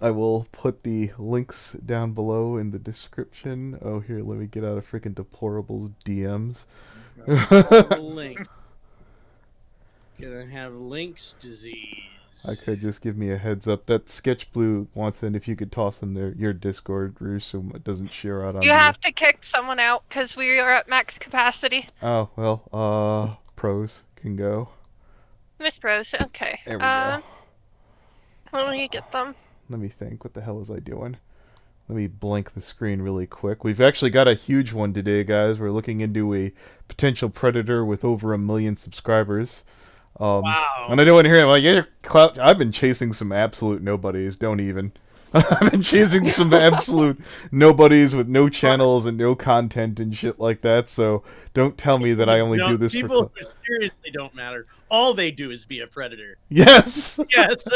I will put the links down below in the description. Oh, here, let me get out of freaking Deplorable's DMs. All the links. Gonna have links disease. I could just give me a heads up. That Sketch Blue wants in if you could toss in your Discord, Roo, so it doesn't share out on You have to kick someone out because we are at max capacity. Oh, well, pros can go. Miss Rose, okay. There we go. How do you get them? Let me think. What the hell was I doing? Let me blank the screen really quick. We've actually got a huge one today, guys. We're looking into a potential predator with over 1 million subscribers. Wow. And I don't want to hear it. Like, yeah, clout. I've been chasing some absolute nobodies. Don't even. I've been chasing some absolute nobodies with no channels and no content and shit like that. So don't tell me that I only do this people for who seriously don't matter. All they do is be a predator. Yes. Yes.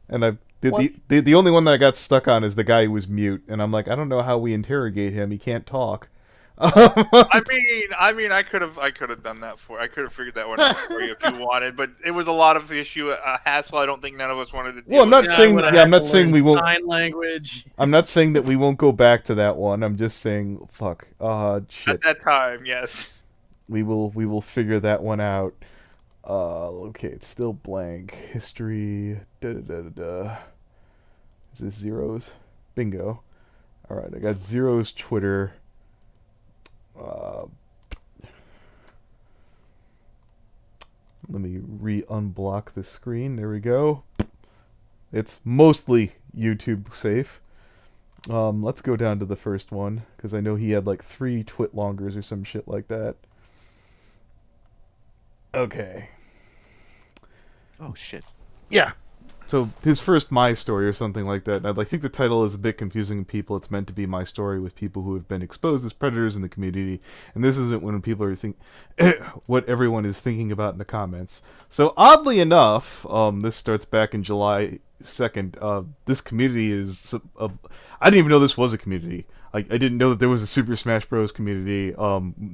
And the only one that I got stuck on is the guy who was mute, and I'm like, I don't know how we interrogate him. He can't talk. I mean, I could have done that for. I could have figured that one out for you if you wanted, but it was a lot of issue, a hassle. I don't think none of us wanted to do. Well, I'm not saying. Yeah, I'm not saying we won't. Sign language. I'm not saying that we won't go back to that one. I'm just saying, fuck. Shit. At that time, yes. We will figure that one out. Okay, it's still blank. History. Da da da da da. Is this Zeros? Bingo. All right, I got Zeros Twitter. Let me re-unblock the screen. There we go. It's mostly YouTube safe. Let's go down to the first one, because I know he had like 3 twit longers or some shit like that. Okay. Oh, shit. Yeah. So his first My Story or something like that. I think the title is a bit confusing to people. It's meant to be my story with people who have been exposed as predators in the community, and this isn't when people are what everyone is thinking about in the comments. So oddly enough, this starts back in July 2nd. This community is I didn't even know this was a community. I didn't know that there was a Super Smash Bros. Community.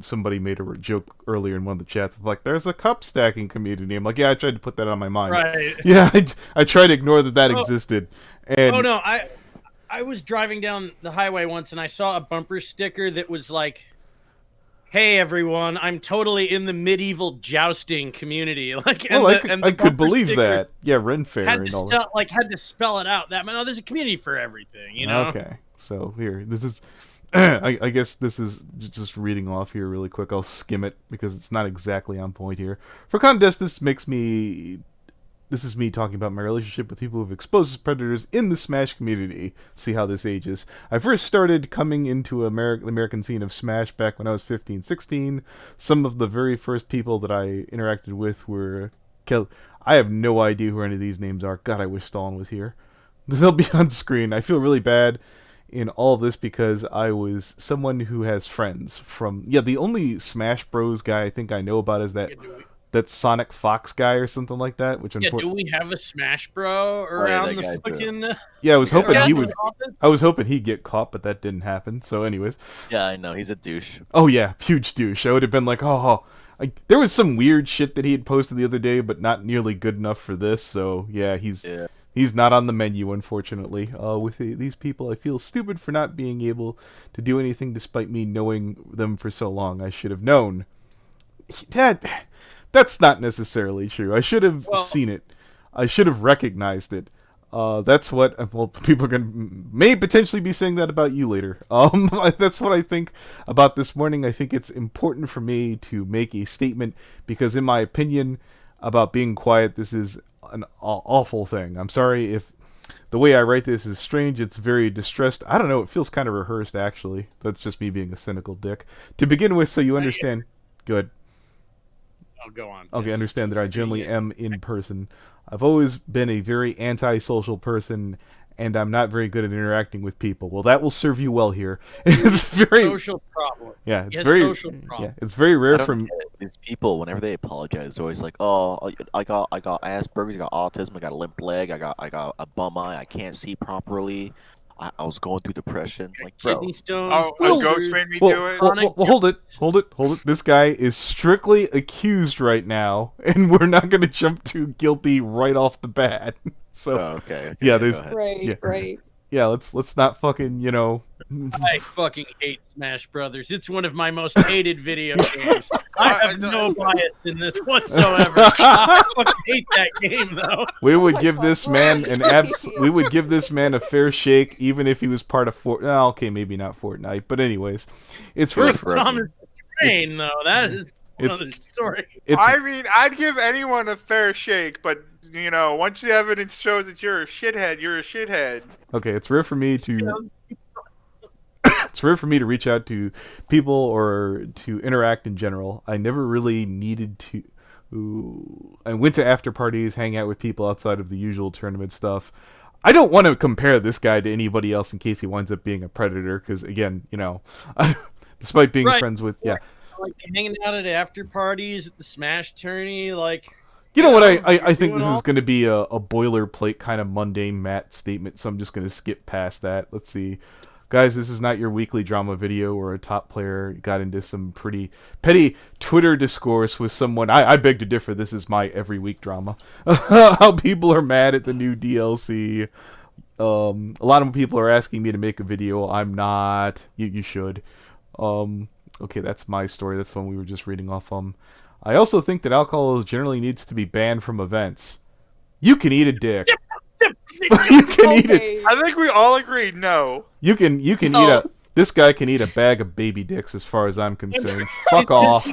Somebody made a joke earlier in one of the chats, like, there's a cup stacking community. I'm like, yeah, I tried to put that on my mind. Right. Yeah, I tried to ignore that existed. And oh no, I was driving down the highway once and I saw a bumper sticker that was like, "Hey everyone, I'm totally in the medieval jousting community." Like, well, I could believe that. Yeah, Ren Fair and all that. Had to spell it out. That there's a community for everything, you know. Okay. So here, this is, I guess this is just reading off here really quick. I'll skim it because it's not exactly on point here. For context, this is me talking about my relationship with people who've exposed as predators in the Smash community. See how this ages. I first started coming into the American scene of Smash back when I was 15, 16. Some of the very first people that I interacted with were I have no idea who any of these names are. God, I wish Stalin was here. They'll be on screen. I feel really bad in all of this because I was someone who has friends from the only Smash Bros guy I think I know about is that Sonic Fox guy or something like that. Which do we have a Smash Bro around the fucking? Yeah, I was hoping he was. I was hoping he'd get caught, but that didn't happen. So, anyways. Yeah, I know he's a douche. Oh yeah, huge douche. I would have been like, there was some weird shit that he had posted the other day, but not nearly good enough for this. So yeah, he's not on the menu, unfortunately. With these people, I feel stupid for not being able to do anything despite me knowing them for so long. I should have known. That's not necessarily true. I should have seen it. I should have recognized it. That's what people are may potentially be saying that about you later. That's what I think about this morning. I think it's important for me to make a statement because, in my opinion, about being quiet, this is an awful thing. I'm sorry if the way I write this is strange. It's very distressed. I don't know. It feels kind of rehearsed, actually. That's just me being a cynical dick. To begin with, so you understand. Good. Oh, go on. Okay, yes. Understand that I generally am in person. I've always been a very antisocial person, and I'm not very good at interacting with people. Well, that will serve you well here. It's very social problem. Yeah, it's very social problem. Yeah, it's very rare from these people. Whenever they apologize, they're always like, "Oh, I got Asperger's, I got autism, I got a limp leg, I got a bum eye, I can't see properly." I was going through depression. Like, bro. Kidney stones. A ghost made me do it. Well, hold it. This guy is strictly accused right now, and we're not going to jump to guilty right off the bat. So okay. yeah, Go there's ahead. yeah. Right. Yeah, let's not fucking, you know. I fucking hate Smash Brothers. It's one of my most hated video games. I have no bias in this whatsoever. I fucking hate that game though. We would my give God, this man an right. we would give this man a fair shake, even if he was part of Oh, okay, maybe not Fortnite, but anyways, it's It was worth. for- Thomas the Train though. That is It's- another story. It's I mean, I'd give anyone a fair shake, but you know, once the evidence shows that you're a shithead, you're a shithead. okay. It's rare for me to. It's rare for me to reach out to people or to interact in general. I never really needed to. I went to after parties, hang out with people outside of the usual tournament stuff. I don't want to compare this guy to anybody else in case he winds up being a predator, because again, you know, despite being Right. friends with, yeah. Like hanging out at after parties at the Smash tourney, like You know what? you're I think doing this all- is going to be a boilerplate kind of mundane Matt statement, so I'm just going to skip past that. Let's see. Guys, this is not your weekly drama video where a top player got into some pretty petty Twitter discourse with someone. I beg to differ. This is my every week drama. How people are mad at the new DLC. A lot of people are asking me to make a video. I'm not. You should. Okay, that's my story. That's the one we were just reading off. I also think that alcohol generally needs to be banned from events. You can eat a dick. You can eat it. Okay. I think we all agreed no. You can eat a. This guy can eat a bag of baby dicks, as far as I'm concerned. Fuck off.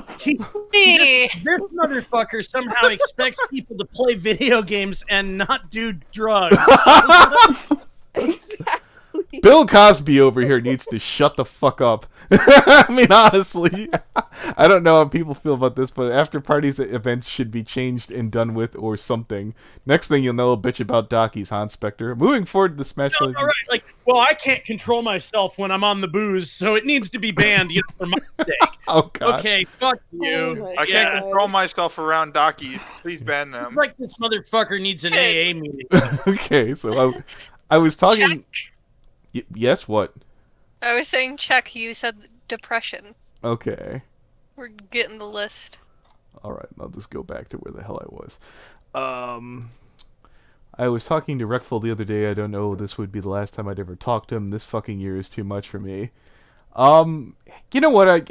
This motherfucker somehow expects people to play video games and not do drugs. Exactly. Bill Cosby over here needs to shut the fuck up. I mean, honestly, I don't know how people feel about this, but after parties at events should be changed and done with or something. Next thing you'll know, a bitch about Dockies, Hans Spector. Moving forward to the Smash No, Brothers. all right, like, well, I can't control myself when I'm on the booze, so it needs to be banned, you know, for my sake. Oh god. Okay, fuck Oh you. my I can't God. control myself around Dockies. Please ban them. It's like this motherfucker needs an AA meeting. Okay, so I was talking. Yes, what? I was saying check. You said depression. Okay. We're getting the list. All right, I'll just go back to where the hell I was. I was talking to Reckful the other day. I don't know. This would be the last time I'd ever talk to him. This fucking year is too much for me. You know what? I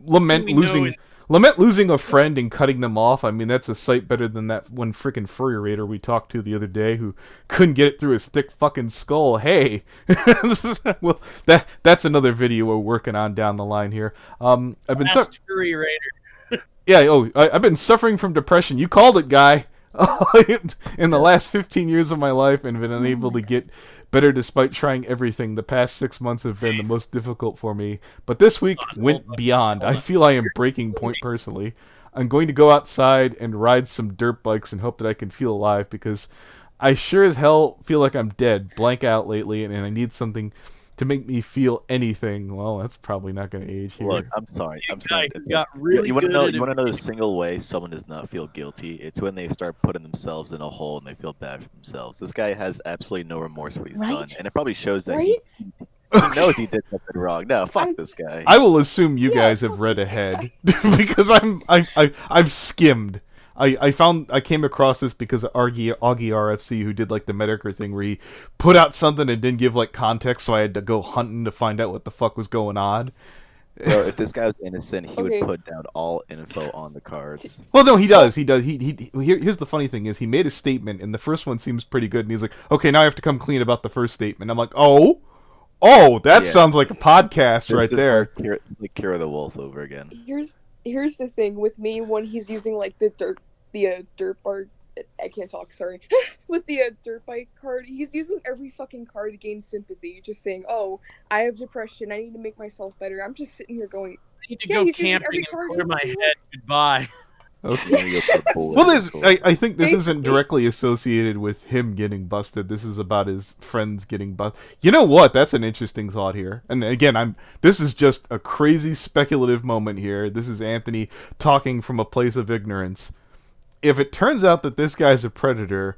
lament We know losing. it. Lament losing a friend and cutting them off. I mean, that's a sight better than that one freaking furry raider we talked to the other day who couldn't get it through his thick fucking skull. Hey, well, that's another video we're working on down the line here. I've been Last Fury Raider. yeah. Oh, I've been suffering from depression. You called it, guy. In the last 15 years of my life, and been unable to get better despite trying everything. The past 6 months have been the most difficult for me, but this week went beyond. I feel I am breaking point personally. I'm going to go outside and ride some dirt bikes and hope that I can feel alive, because I sure as hell feel like I'm dead, blank out lately, and I need something to make me feel anything. Well, that's probably not going to age here. Look, I'm sorry. I'm sorry. Guy got really you want to good know? at You it. want to know the single way someone does not feel guilty? It's when they start putting themselves in a hole and they feel bad for themselves. This guy has absolutely no remorse for what he's done, Right? and it probably shows that Right? he knows he did something wrong. No, fuck I'm- this guy. I will assume you Yeah, guys have fuck read this ahead because I've skimmed. I came across this because of Augie RFC, who did like the Medicare thing where he put out something and didn't give like context, so I had to go hunting to find out what the fuck was going on. Bro, if this guy was innocent, he Okay. would put down all info on the cards. Well, no, he does. He does. Here's the funny thing is he made a statement, and the first one seems pretty good, and he's like, okay, now I have to come clean about the first statement. I'm like, oh, that Yeah. sounst like a podcast right This is there. like Kira the Wolf over again. Here's the thing with me when he's using like the dirt bar. I can't talk. Sorry. With the dirt bike card, he's using every fucking card to gain sympathy. Just saying, "Oh, I have depression. I need to make myself better." I'm just sitting here going, I need to Yeah, go he's using camping every and card clear he my can. head. Goodbye. Okay. You wanna go for a bull Well, with there's. a sword. I think this isn't Basically- directly associated with him getting busted. This is about his friends getting busted. You know what? That's an interesting thought here. And again, This is just a crazy speculative moment here. This is Anthony talking from a place of ignorance. If it turns out that this guy's a predator,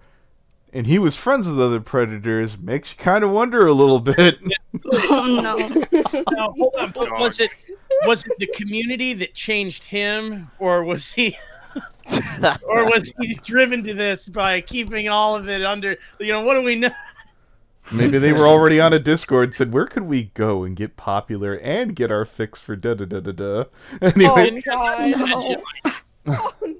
and he was friends with other predators, makes you kind of wonder a little bit. Oh no. Now, hold on. Was it the community that changed him, or was he? Or was he driven to this by keeping all of it under? What do we know? Maybe they were already on a Discord. Said, "Where could we go and get popular and get our fix for da da da da da?" Anyway, Oh god. No. Oh no.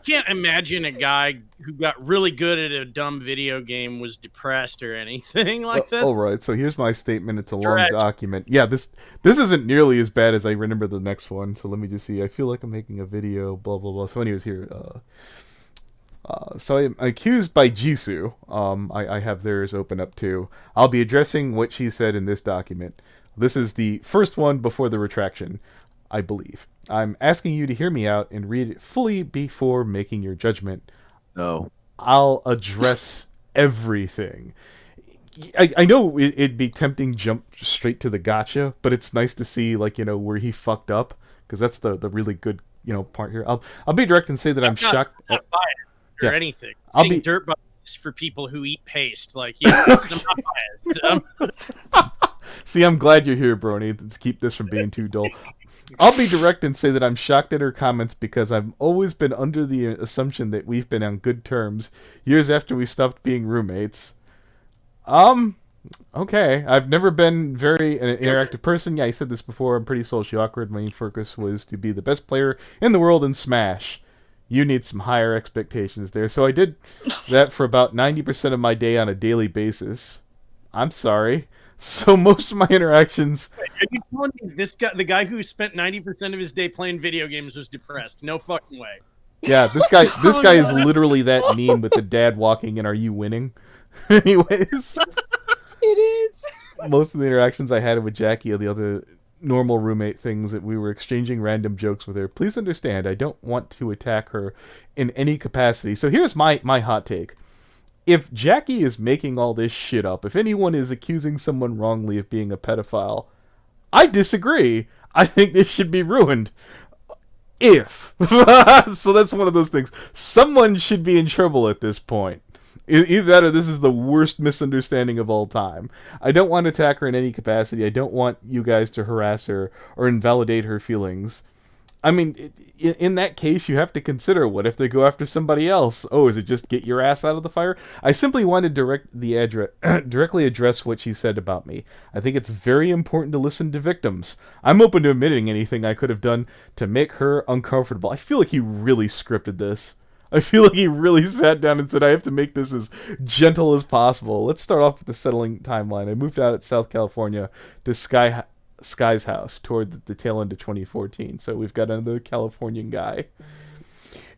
Can't imagine a guy who got really good at a dumb video game was depressed or anything like this. all right. So here's my statement. It's a long Stretch. document. Yeah, this isn't nearly as bad as I remember the next one. So let me just see. I feel like I'm making a video. Blah blah blah. So anyways, here. So I'm accused by Jisoo. I have theirs open up too. I'll be addressing what she said in this document. This is the first one before the retraction, I believe. I'm asking you to hear me out and read it fully before making your judgment. No. I'll address everything. I know it'd be tempting to jump straight to the gotcha, but it's nice to see where he fucked up, because that's the really good part here. I'll be direct and say that I'm shocked. Not biased or Yeah. anything. I'll Eating be- dirt bikes for people who eat paste. I'm not biased. See, I'm glad you're here, Brony. Let's keep this from being too dull. I'll be direct and say that I'm shocked at her comments, because I've always been under the assumption that we've been on good terms years after we stopped being roommates. Okay. I've never been very an interactive person. Yeah, I said this before. I'm pretty socially awkward. My main focus was to be the best player in the world in Smash. You need some higher expectations there. So I did that for about 90% of my day on a daily basis. I'm sorry. So most of my interactions... Are you telling me the guy who spent 90% of his day playing video games was depressed? No fucking way. Yeah, this guy is literally that meme with the dad walking in, "Are you winning?" Anyways, It is. most of the interactions I had with Jackie are the other normal roommate things that we were exchanging random jokes with her. Please understand, I don't want to attack her in any capacity. So here's my hot take. If Jackie is making all this shit up, if anyone is accusing someone wrongly of being a pedophile, I disagree. I think this should be ruined. If. So that's one of those things. Someone should be in trouble at this point. Either that or this is the worst misunderstanding of all time. I don't want to attack her in any capacity. I don't want you guys to harass her or invalidate her feelings. I mean, in that case, you have to consider, what if they go after somebody else? Oh, is it just get your ass out of the fire? I simply wanted to directly address what she said about me. I think it's very important to listen to victims. I'm open to admitting anything I could have done to make her uncomfortable. I feel like he really scripted this. I feel like he really sat down and said, I have to make this as gentle as possible. Let's start off with the settling timeline. I moved out at South California to Sky's house toward the tail end of 2014. So we've got another Californian guy.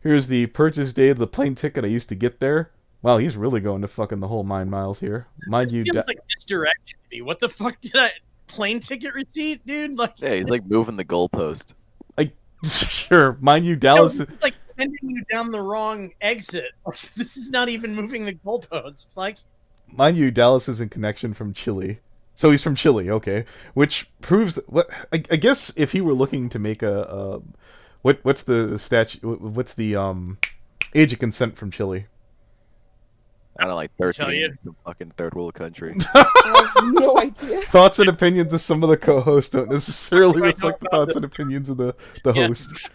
Here's the purchase date of the plane ticket I used to get there. Wow, he's really going to fucking the whole 9 miles here. Mind you, Feels like misdirection to me. What the fuck did I... Plane ticket receipt, dude? Like, Yeah, he's like moving the goalpost. sure. Mind you, Dallas. it's like sending you down the wrong exit. This is not even moving the goalposts. Like, Mind you, Dallas is in connection from Chile. So he's from Chile, okay. Which proves that, what I guess if he were looking to make what's the age of consent from Chile? I don't know, like tell 13. you. It's a fucking third world country. I have no idea. Thoughts and opinions of some of the co-hosts don't necessarily I know reflect the about thoughts this. and opinions of the Yeah. host.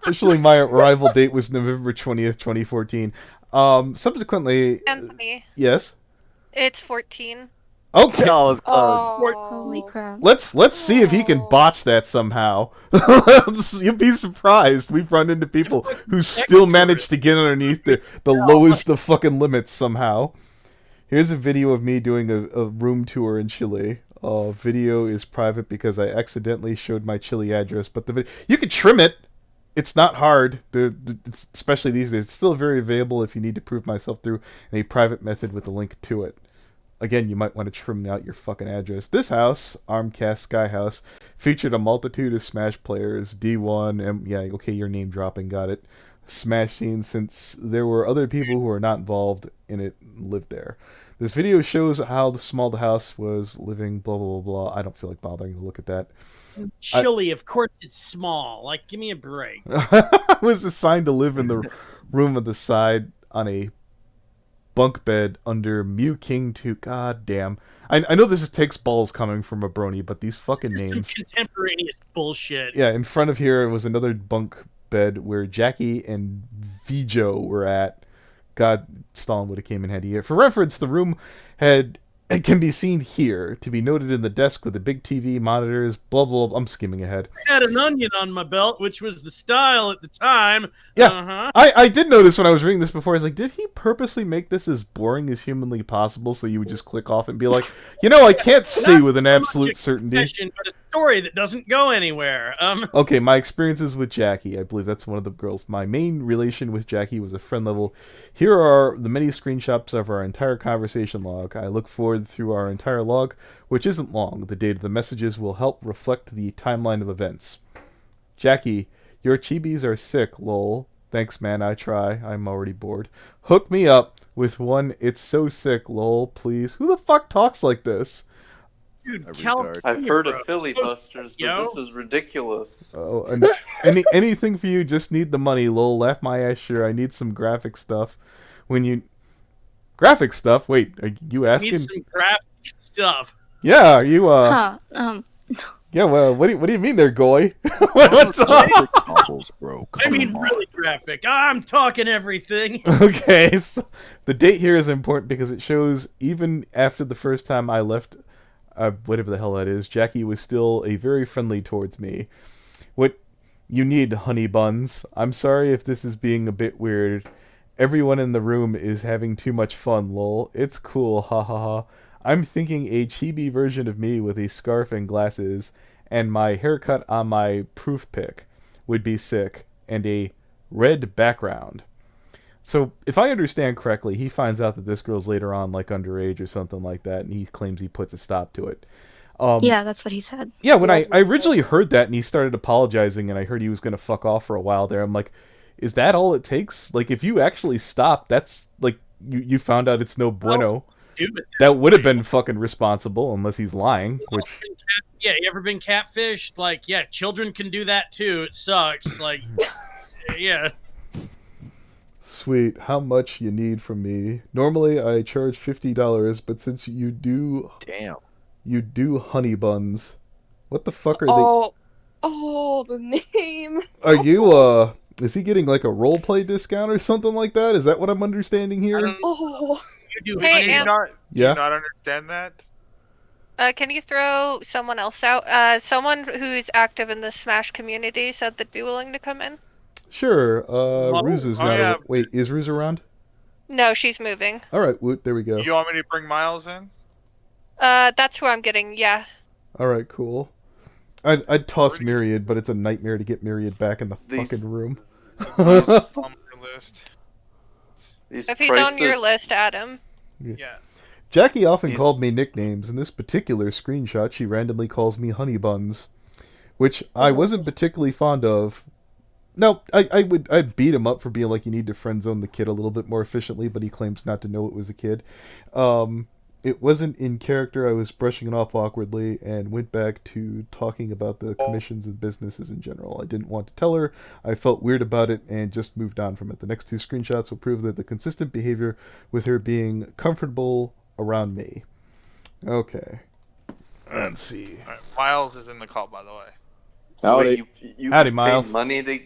Officially, my arrival date was November 20th, 2014. Subsequently, Anthony, yes. it's 14. Okay. Oh, it was close. Holy crap. Let's see if he can botch that somehow. You'll be surprised. We've run into people who still manage to get underneath the lowest of fucking limits somehow. Here's a video of me doing a room tour in Chile. Video is private because I accidentally showed my Chile address, but you can trim it. It's not hard, especially these days. It's still very available if you need to prove myself through a private method with a link to it. Again, you might want to trim out your fucking address. This house, Armcast Sky House, featured a multitude of Smash players. D1, yeah, okay, you're name dropping, got it. Smash scene, since there were other people who were not involved in it lived there. This video shows how small the house was living, blah, blah, blah, blah. I don't feel like bothering to look at that. Chile, of course it's small. Like, give me a break. I was assigned to live in the room on the side on a bunk bed under Mew King 2. God damn. I know this takes balls coming from a brony, but these fucking This is some names. contemporaneous bullshit. Yeah, in front of here was another bunk bed where Jackie and Vijo were at. God, Stalin would have came in handy here. For reference, the room it can be seen here, to be noted in the desk with the big TV, monitors, blah, blah, blah. I'm skimming ahead. I had an onion on my belt, which was the style at the time. Yeah, Uh-huh. I did notice when I was reading this before, I was like, did he purposely make this as boring as humanly possible so you would just click off and be like, I can't say with an absolute certainty. But a story that doesn't go anywhere. Okay, my experiences with Jackie. I believe that's one of the girls. My main relation with Jackie was a friend level. Here are the many screenshots of our entire conversation log. I look forward through our entire log, which isn't long. The date of the messages will help reflect the timeline of events. Jackie, your chibis are sick, lol. Thanks, man, I try. I'm already bored. Hook me up with one it's so sick, lol, please. Who the fuck talks like this? Dude, A California, retard. I've heard bro. of filibusters, but Yo. this is ridiculous. Oh, and anything for you, just need the money, lol. Laugh my ass, sure. I need some graphic stuff. Graphic stuff? Wait, are you asking? Need some graphic stuff. Yeah, are you, Yeah, well, what do you mean there, Goy? What's up? Goggles, bro. I mean, Come on. really graphic. I'm talking everything. Okay, so the date here is important because it shows even after the first time I left, whatever the hell that is, Jackie was still a very friendly towards me. What you need, honey buns. I'm sorry if this is being a bit weird. Everyone in the room is having too much fun, lol. It's cool, ha ha ha. I'm thinking a chibi version of me with a scarf and glasses, and my haircut on my proof pic would be sick, and a red background. So, if I understand correctly, he finds out that this girl's later on, like, underage or something like that, and he claims he puts a stop to it. Yeah, that's what he said. Yeah, when That's I what he originally said. heard that and he started apologizing and I heard he was going to fuck off for a while there, I'm like, is that all it takes? Like, if you actually stop, that's, like, you found out it's no bueno. Stupid. That would have been fucking responsible, unless he's lying, which... Yeah, you ever been catfished? Like, yeah, children can do that too. It sucks. Like, yeah. Sweet, how much you need from me? Normally I charge $50, but since you do honey buns, what the fuck are The name. they? Are you is he getting like a roleplay discount or something like that? Is that what I'm understanding I here? don't know. Oh, You do Hey, Do you Am- not, do Yeah. you not understand that? Can you throw someone else out? Someone who's active in the Smash community said they'd be willing to come in. Sure. Ruse is Oh, not. yeah. Wait, is Ruse around? No, she's moving. All right, Woot. There we go. You want me to bring Miles in? That's who I'm getting. Yeah. All right, cool. I'd toss Myriad, but it's a nightmare to get Myriad back in the These- fucking room. On your list. These If he's on your prices- list, add him. Yeah. Jackie often He's- called me nicknames. In this particular screenshot, she randomly calls me Honey Buns, which I wasn't particularly fond of. No, I'd beat him up for being like, you need to friend zone the kid a little bit more efficiently, but he claims not to know it was a kid. It wasn't in character. I was brushing it off awkwardly and went back to talking about the commissions and businesses in general. I didn't want to tell her. I felt weird about it and just moved on from it. The next two screenshots will prove that the consistent behavior with her being comfortable around me. Okay. Let's see. All right, Miles is in the call, by the way. So Howdy. wait, you Howdy, paid Miles. money to.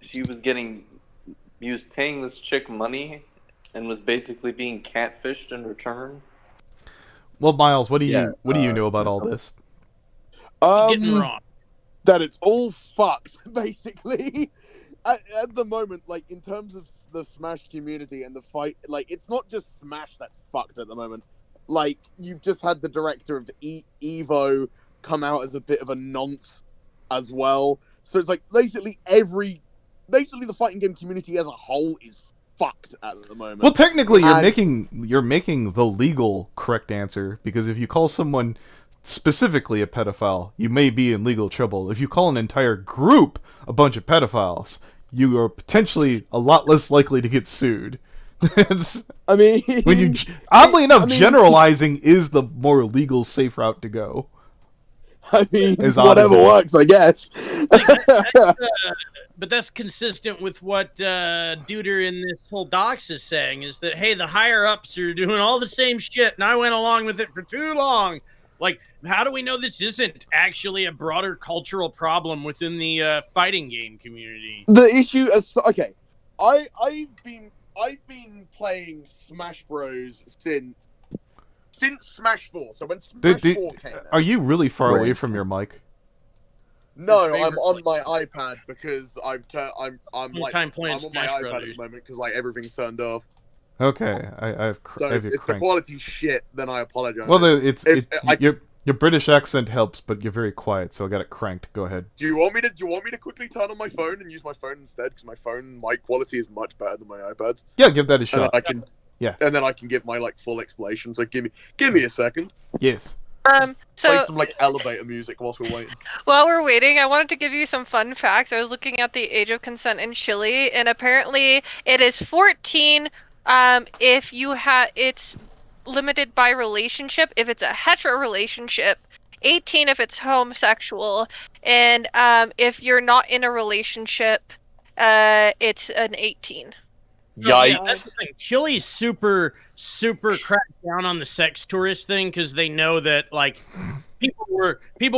He was paying this chick money, and was basically being catfished in return. Well, Miles, what do you Yeah, know about all this? Getting wrong. That it's all fucked, basically. At the moment, like, in terms of the Smash community and the fight, like, it's not just Smash that's fucked at the moment. Like, you've just had the director of the Evo come out as a bit of a nonce as well. So it's like, basically the fighting game community as a whole is fucked at the moment. Well, technically, you're And- making the legal correct answer, because if you call someone specifically a pedophile, you may be in legal trouble. If you call an entire group a bunch of pedophiles, you are potentially a lot less likely to get sued. It's- I mean, when you oddly enough, I mean- generalizing is the more legal, safe route to go. I mean, As odd as whatever it is. works, I guess. But that's consistent with what Duder in this whole docs is saying, is that, hey, the higher ups are doing all the same shit, and I went along with it for too long. Like, how do we know this isn't actually a broader cultural problem within the fighting game community? The issue is okay. I've been playing Smash Bros since Smash 4. So when Smash 4 came out, are you really far away from your mic? No, I'm on my iPad because I'm on my Smash iPad Brothers. at the moment because like everything's turned off. Okay, I have So I have you if the cranked. quality's shit, then I apologize. Well, I- your British accent helps, but you're very quiet, so I got it cranked. Go ahead. Do you want me to quickly turn on my phone and use my phone instead? Because my phone mic quality is much better than my iPad's. Yeah, give that a And shot. then I can give my like full explanation. So give me a second. Yes. Play So some like elevator music whilst we're waiting. while we're waiting, I wanted to give you some fun facts. I was looking at the age of consent in Chile, and apparently it is 14 if you have it's limited by relationship if it's a hetero relationship, 18 if it's homosexual, and if you're not in a relationship, it's an 18. Yeah, that's the thing. Chile's super cracked down on the sex tourist thing because they know that like people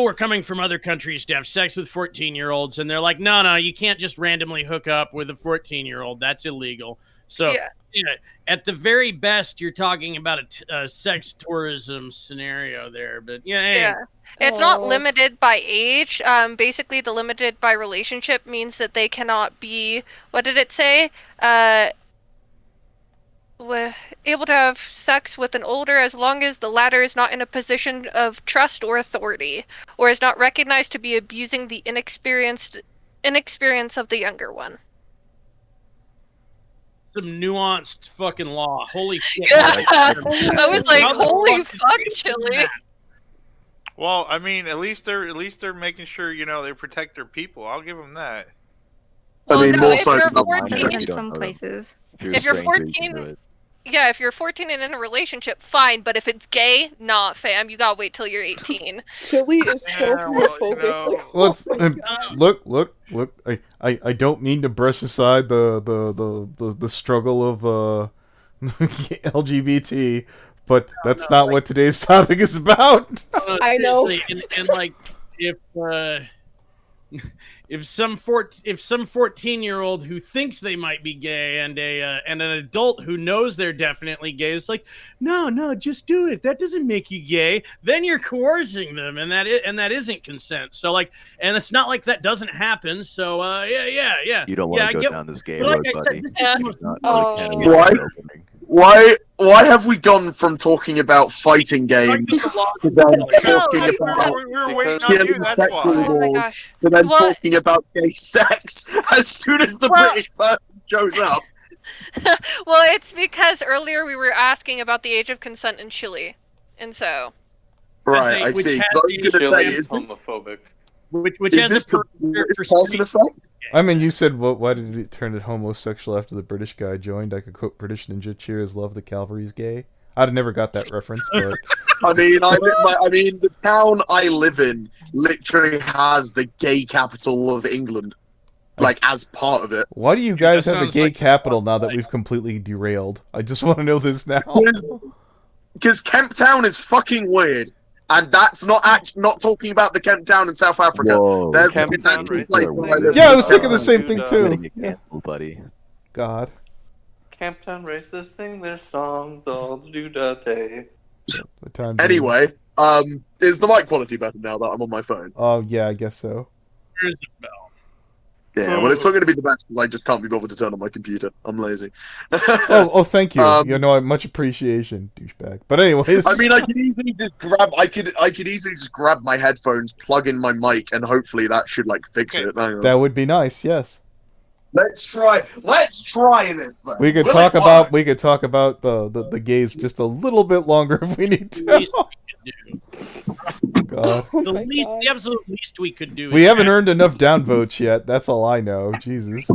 were coming from other countries to have sex with 14-year-olds, and they're like, no, you can't just randomly hook up with a 14-year-old. That's illegal. So at the very best, you're talking about a sex tourism scenario there. But it's not limited by age. Basically, the limited by relationship means that they cannot be. What did it say? Able to have sex with an older as long as the latter is not in a position of trust or authority, or is not recognized to be abusing the inexperience of the younger one. Some nuanced fucking law. Holy shit. Yeah. I was like, holy fuck, Chile. Well, I mean, at least they're making sure they protect their people. I'll give them that. Well, I mean, no, more if so you're than 14, in some places. if you're 14, if you're 14 and in a relationship, fine. But if it's gay, nah, fam, you gotta wait till you're 18. Chili is so homophobic. Let's look. I don't mean to brush aside the struggle of LGBT, but that's not what today's topic is about. I know. And like if some 14-year-old who thinks they might be gay and an adult who knows they're definitely gay is like, no, just do it. That doesn't make you gay. Then you're coercing them, and that isn't consent. So like, and it's not like that doesn't happen. So yeah. You don't want to go down this gay But road, like I buddy. said, this is Why have we gone from talking about fighting games to then talking about we were waiting on you. killing That's sexual why. Oh my laws gosh. to then Well- talking about gay sex as soon as the British person shows up? Well, it's because earlier we were asking about the age of consent in Chile, and so. Right, I Which see. has So I was going to Chile say, is is this, homophobic. which is has this a the purpose for person screening- effect? I mean, you said, why did it turn it homosexual after the British guy joined? I could quote British Ninja Cheers, love the cavalry's gay. I'd never got that reference, but I mean, the town I live in literally has the gay capital of England, like as part of it. why do you guys that have a sounds gay like- capital now that we've completely derailed? I just want to know this now. Because Kemp Town is fucking weird, and that's not talking about the Kemp Town in South Africa. Whoa. There's Kemp an Town actual racist. place where I live. Yeah, I was thinking the same thing Dude, You're gonna too. get canceled, buddy. God. Camptown racists sing their songs all do da day. The time. Anyway, is the mic quality better now that I'm on my phone? Oh yeah, I guess so. Here's the bell. Yeah, well, it's still going to be the best because I just can't be bothered to turn on my computer. I'm lazy. Oh, thank you. Um, You know, much appreciation, douchebag. But anyways, I mean, I could easily just grab. I could easily just grab my headphones, plug in my mic, and hopefully that should like fix it. Hang on. that would be nice. Yes, Let's try. Let's try this. Then. we could Will talk it about work? the gays just a little bit longer if we need to. God, Oh The my God. absolute least we could do. we is haven't ask- earned enough downvotes yet. That's all I know. Jesus.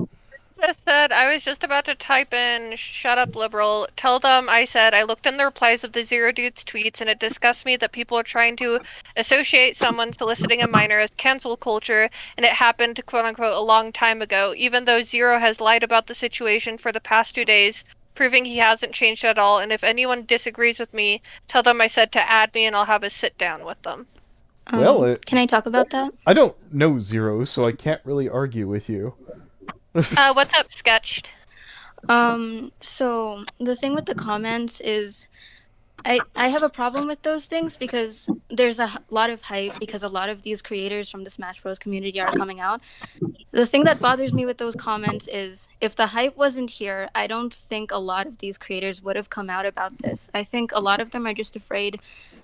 Just said I was just about to type in "shut up, liberal." Tell them I said I looked in the replies of the Zero Dude's tweets, and it disgusts me that people are trying to associate someone soliciting a minor as cancel culture, and it happened, quote unquote, a long time ago. Even though Zero has lied about the situation for the past 2 days, proving he hasn't changed at all. And if anyone disagrees with me, tell them I said to add me, and I'll have a sit down with them. Well, can I talk about that? I don't know Zero, so I can't really argue with you. What's up, Sketched? So the thing with the comments is I have a problem with those things because there's a lot of hype because a lot of these creators from the Smash Bros community are coming out. The thing that bothers me with those comments is if the hype wasn't here, I don't think a lot of these creators would have come out about this. I think a lot of them are just afraid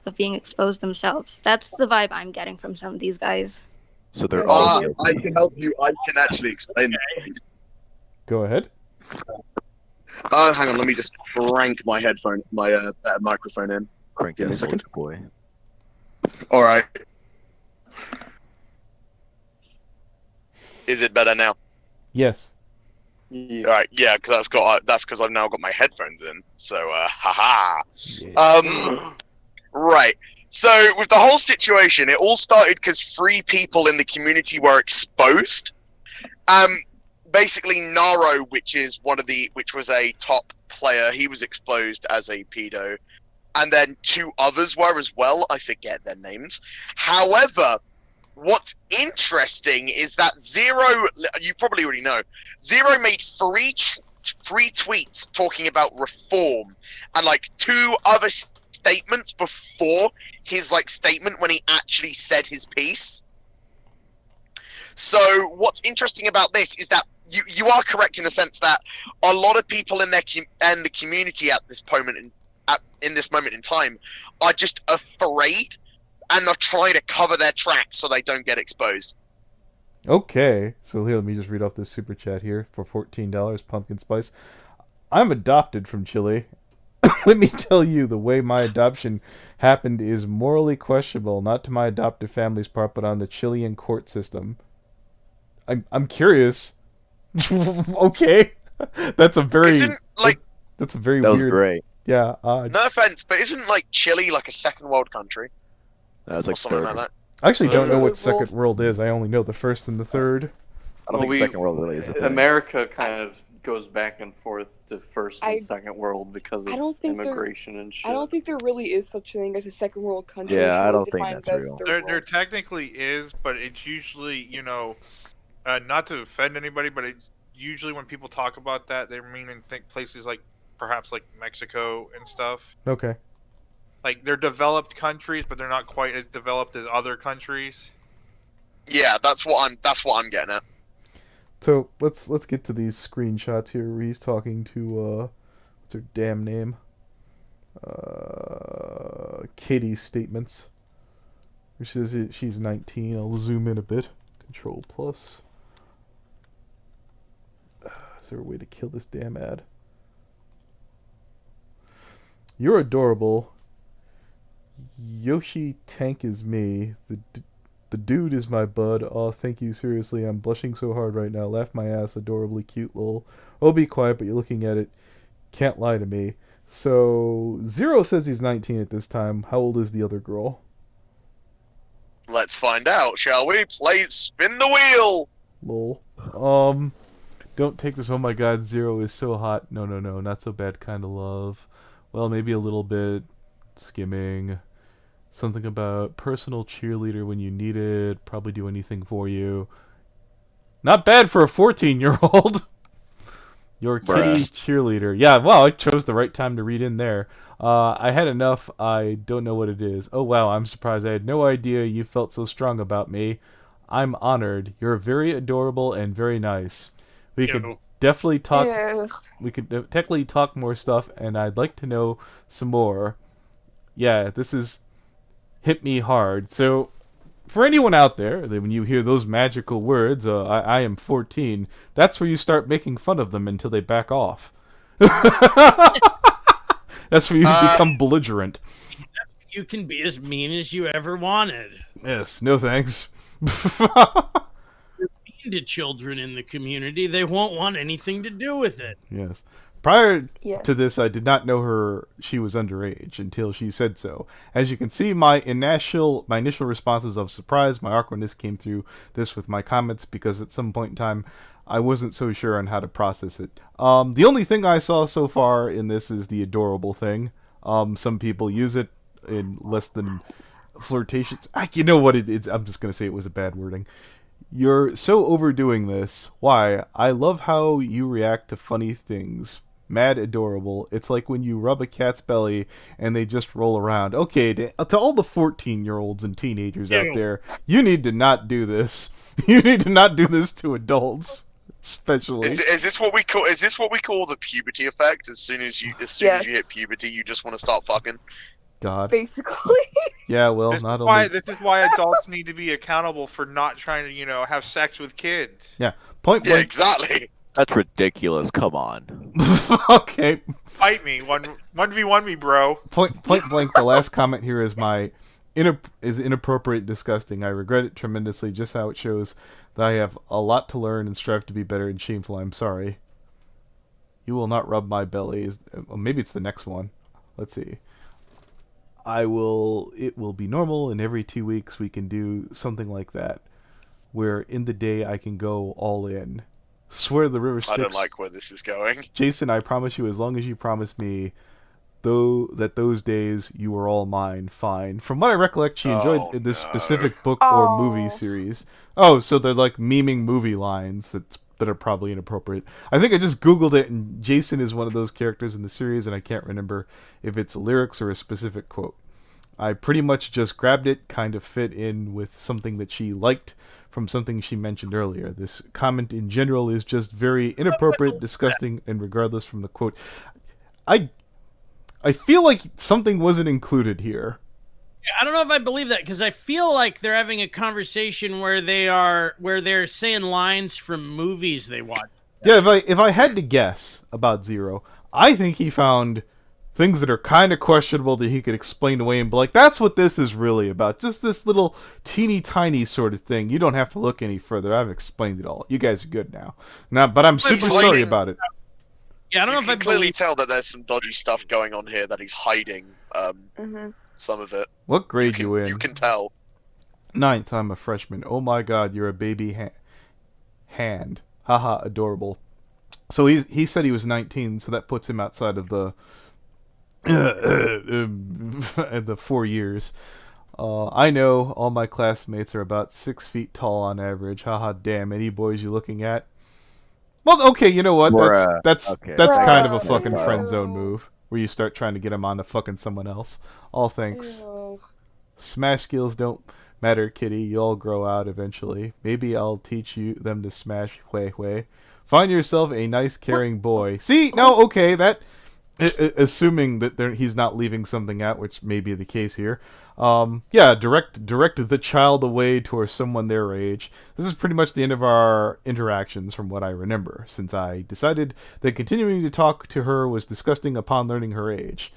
of being exposed themselves. That's the vibe I'm getting from some of these guys. So they're all I can help you. I can actually explain it. Go ahead. Hang on. Let me just crank my microphone in. Crank Give me a that second. soldier boy. All right. Is it better now? Yes. All right, yeah, because that's because I've now got my headphones in. So, haha. Right. So with the whole situation, it all started because 3 people in the community were exposed. Basically, Naro, which was a top player, he was exposed as a pedo, and then 2 others were as well. I forget their names. However, what's interesting is that Zero, you probably already know, Zero made 3 tweets talking about reform, and like 2 other statements before his statement when he actually said his piece. So what's interesting about this is that you are correct in the sense that a lot of people in the community at this moment in time are just afraid and are trying to cover their tracks so they don't get exposed. Okay, so here, let me just read off this super chat here for $14, Pumpkin Spice. I'm adopted from Chile. Let me tell you, the way my adoption happened is morally questionable, not to my adoptive family's part, but on the Chilean court system. I'm curious. Okay, that's a very that's a very that was weird. Great. Yeah. No offense, but isn't Chile like a second world country? That was like something third. like that. I actually don't know what second world is. I only know the first and the third. I don't think second world really is a thing. America kind of goes back and forth to first and second world because of immigration and shit. I don't think there really is such a thing as a second world country. Yeah, I don't think that's real. There technically is, but it's usually, not to offend anybody, but it's usually when people talk about that, they mean and think places like perhaps like Mexico and stuff. Okay. Like they're developed countries, but they're not quite as developed as other countries. Yeah, that's what I'm getting at. So let's get to these screenshots here where he's talking to what's her damn name? Katie's statements. She says she's 19. I'll zoom in a bit. Control plus. Is there a way to kill this damn ad? You're adorable. Yoshi Tank is me. The dude is my bud. Oh, thank you. Seriously, I'm blushing so hard right now. Laugh my ass. Adorably cute, lol. Oh, be quiet, but you're looking at it. Can't lie to me. So, Zero says he's 19 at this time. How old is the other girl? Let's find out, shall we? Spin the wheel! Lol. Don't take this, oh my god, Zero is so hot. No, not so bad kind of love. Well, maybe a little bit. Skimming. Something about personal cheerleader when you need it. Probably do anything for you. Not bad for a 14-year-old. Your kitty cheerleader. Yeah, well, I chose the right time to read in there. I had enough. I don't know what it is. Oh, wow, I'm surprised. I had no idea you felt so strong about me. I'm honored. You're very adorable and very nice. We could definitely talk. Yeah. We could technically talk more stuff, and I'd like to know some more. Yeah, this is hit me hard. So, for anyone out there, that when you hear those magical words, I am 14, that's where you start making fun of them until they back off. That's where you become belligerent. You can be as mean as you ever wanted. Yes, no thanks. You're mean to children in the community. They won't want anything to do with it. Yes. Prior to this, I did not know she was underage until she said so. As you can see, my initial responses of surprise, my awkwardness came through this with my comments because at some point in time, I wasn't so sure on how to process it. The only thing I saw so far in this is the adorable thing. Some people use it in less than flirtatious. You know what it's? I'm just gonna say it was a bad wording. You're so overdoing this. Why? I love how you react to funny things. Mad adorable. It's like when you rub a cat's belly and they just roll around. Okay, to all the 14-year-olds and teenagers out there, you need to not do this. You need to not do this to adults, especially. Is this what we call? Is this what we call the puberty effect? As soon as you hit puberty, you just want to start fucking. God. Basically. Yeah, well, This is why adults need to be accountable for not trying to, have sex with kids. Yeah. Point blank. Yeah, exactly. That's ridiculous. Come on. Okay. Fight me. 1v1 me, bro. Point blank, the last comment here is is inappropriate, disgusting. I regret it tremendously, just how it shows that I have a lot to learn and strive to be better and shameful. I'm sorry. You will not rub my belly. Maybe it's the next one. Let's see. It will be normal, and every 2 weeks we can do something like that, where in the day I can go all in. Swear the river Styx. I don't like where this is going. Jason, I promise you, as long as you promise me, though, that those days you were all mine, fine. From what I recollect, she enjoyed this specific book or movie series. Oh, so they're like memeing movie lines that are probably inappropriate. I think I just Googled it, and Jason is one of those characters in the series, and I can't remember if it's lyrics or a specific quote. I pretty much just grabbed it, kind of fit in with something that she liked from something she mentioned earlier. This comment in general is just very inappropriate, disgusting, and regardless from the quote. I feel like something wasn't included here. I don't know if I believe that, because I feel like they're having a conversation where they're saying lines from movies they watch. Yeah, if I had to guess about Zero, I think he found things that are kind of questionable that he could explain away and be like, that's what this is really about. Just this little teeny tiny sort of thing. You don't have to look any further. I've explained it all. You guys are good now. But I'm super sorry about it. Yeah, I don't know if I clearly tell that there's some dodgy stuff going on here that he's hiding. Some of it. What grade you in? You can tell. 9th. I'm a freshman. Oh my God, you're a baby hand. Haha, adorable. So he said he was 19, so that puts him outside of the 4 years. I know all my classmates are about 6 feet tall on average. Haha, damn. Any boys you looking at? Well, okay, you know what? That's kind of a fucking friend zone move, where you start trying to get them on to fucking someone else. All thanks. Ew. Smash skills don't matter, kitty. You'll grow out eventually. Maybe I'll teach them to smash. Way. Find yourself a nice, caring boy. See? No, okay, that... assuming that he's not leaving something out, which may be the case here. Direct the child away towards someone their age. This is pretty much the end of our interactions from what I remember, since I decided that continuing to talk to her was disgusting upon learning her age.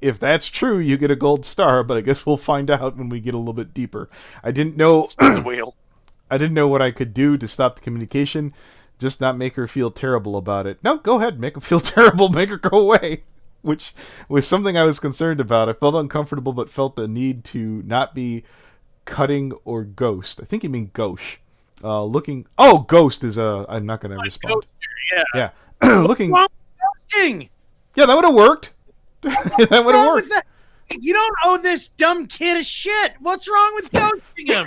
If that's true, you get a gold star, but I guess we'll find out when we get a little bit deeper. I didn't know I didn't know what I could do to stop the communication. Just not make her feel terrible about it. No, go ahead, make her feel terrible, make her go away. Which was something I was concerned about. I felt uncomfortable, but felt the need to not be cutting or ghost. I think you mean gauche. Ghost is I'm not going to respond. Yeah. Looking... Ghosting! Yeah, that would have worked. That would have worked. You don't owe this dumb kid a shit. What's wrong with ghosting him?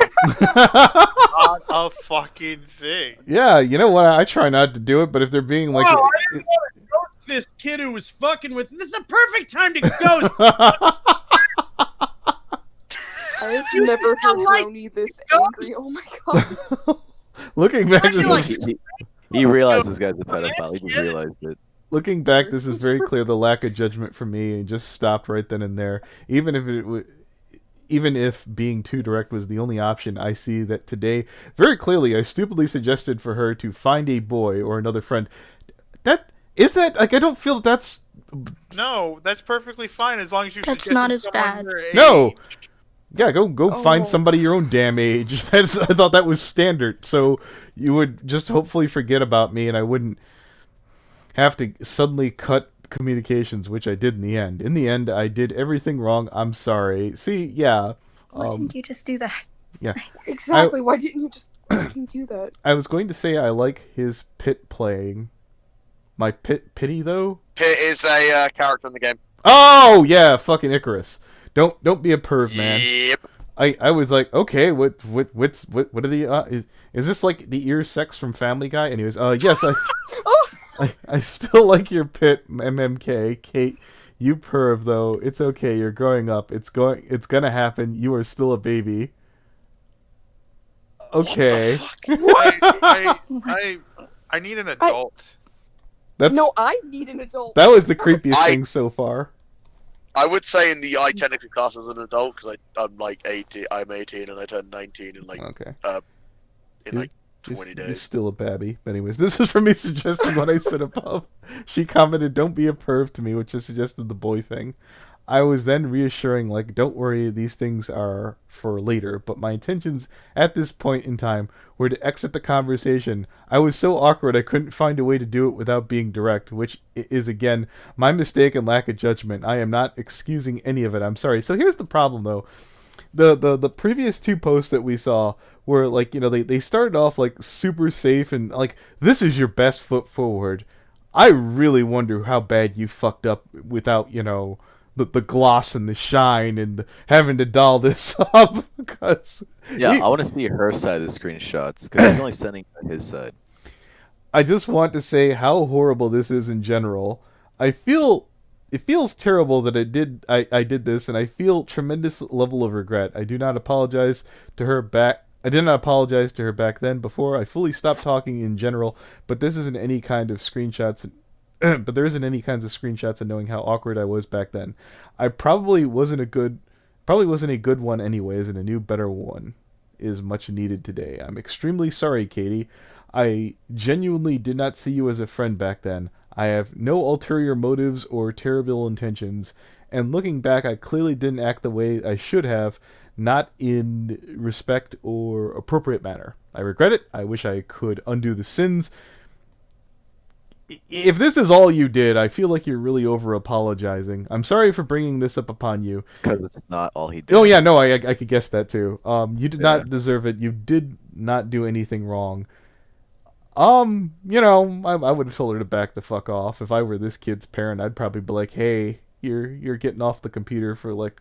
Not a fucking thing. Yeah, you know what? I try not to do it, but if they're being like... I didn't want to ghost this kid who was fucking with... This is a perfect time to ghost. I've never heard Brony this angry. Oh my God. Looking back, he realized this guy's a pedophile. He just realized it. Looking back, this is very clear the lack of judgment from me, and just stopped right then and there. Even if being too direct was the only option, I see that today very clearly I stupidly suggested for her to find a boy or another friend. I don't feel that's... No, that's perfectly fine as long as you. That's not as bad. No. Yeah, go find somebody your own damn age. I thought that was standard. So you would just hopefully forget about me, and I wouldn't have to suddenly cut communications, which I did in the end. In the end, I did everything wrong. I'm sorry. See, yeah. Why didn't you just do that? Yeah. Exactly. Why didn't you just... I can do that. I was going to say I like his Pit playing. My Pity though? Pit is a character in the game. Oh yeah, fucking Icarus. Don't be a perv, man. Yep. I was like, okay, what are the is this like the ear sex from Family Guy? And he was, yes, I still like your Pit, MMK, Kate. You perv though. It's okay. You're growing up. It's gonna happen. You are still a baby. Okay. I need an adult. No, I need an adult. That was the creepiest thing so far. I would say I technically class as an adult because I'm like 18. I'm 18 and I turned 19 in like in like 20 days. You're still a babby. But anyways, this is from me suggesting what I said above. She commented, "Don't be a perv" to me, which just suggested the boy thing. I was then reassuring, like, don't worry, these things are for later, but my intentions at this point in time were to exit the conversation. I was so awkward I couldn't find a way to do it without being direct, which is, again, my mistake and lack of judgment. I am not excusing any of it. I'm sorry. So here's the problem, though. The previous two posts that we saw were, like, you know, they started off, like, super safe and, like, this is your best foot forward. I really wonder how bad you fucked up without, you know, the gloss and the shine and having to doll this up. Because I want to see her side of the screenshots because he's only sending his side. I just want to say how horrible this is in general. It feels terrible that I did this, and I feel tremendous level of regret. I do not apologize to her back. I did not apologize to her back then before I fully stopped talking in general, but this isn't any kind of screenshots. But there isn't any kinds of screenshots of knowing how awkward I was back then. I probably wasn't a good one anyways, and a new, better one is much needed today. I'm extremely sorry, Katie. I genuinely did not see you as a friend back then. I have no ulterior motives or terrible intentions, and looking back, I clearly didn't act the way I should have, not in respect or appropriate manner. I regret it. I wish I could undo the sins. If this is all you did, I feel like you're really over-apologizing. I'm sorry for bringing this up upon you. Because it's not all he did. Oh, yeah, no, I could guess that, too. You did not deserve it. You did not do anything wrong. You know, I would have told her to back the fuck off. If I were this kid's parent, I'd probably be like, hey, you're getting off the computer for, like,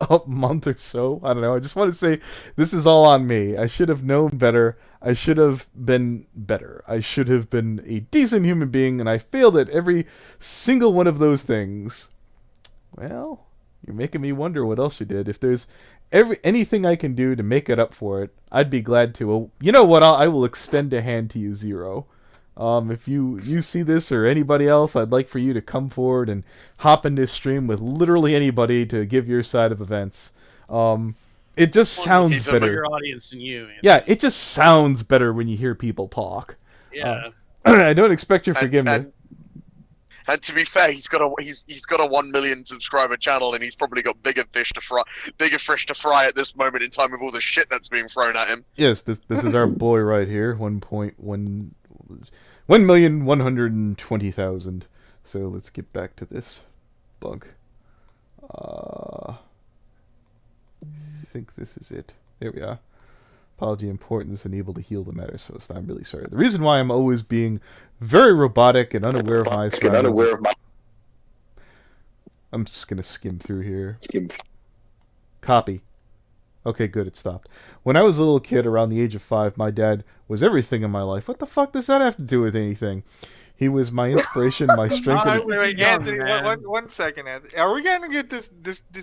a month or so. I don't know. I just want to say this is all on me. I should have known better. I should have been better. I should have been a decent human being, and I failed at every single one of those things. Well, you're making me wonder what else you did. If there's anything I can do to make it up for it, I'd be glad to. You know what? I will extend a hand to you, Zero. If you see this or anybody else, I'd like for you to come forward and hop in this stream with literally anybody to give your side of events. It just sounds better. He's a bigger audience than you. Anthony. Yeah, it just sounds better when you hear people talk. Yeah. I don't expect your forgiveness. And to be fair, he's got a 1 million subscriber channel, and he's probably got bigger fish to fry at this moment in time with all the shit that's being thrown at him. Yes, this is our boy right here. 1,120,000. So let's get back to this bug. I think this is it. There we are. Apology importance unable to heal the matter, so I'm really sorry. The reason why I'm always being very robotic and unaware of my surroundings. I'm just gonna skim through here. Copy. Okay, good, it stopped. When I was a little kid around the age of 5, my dad was everything in my life. What the fuck does that have to do with anything? He was my inspiration, my strength. Wait, Anthony, one second, Anthony. Are we gonna get this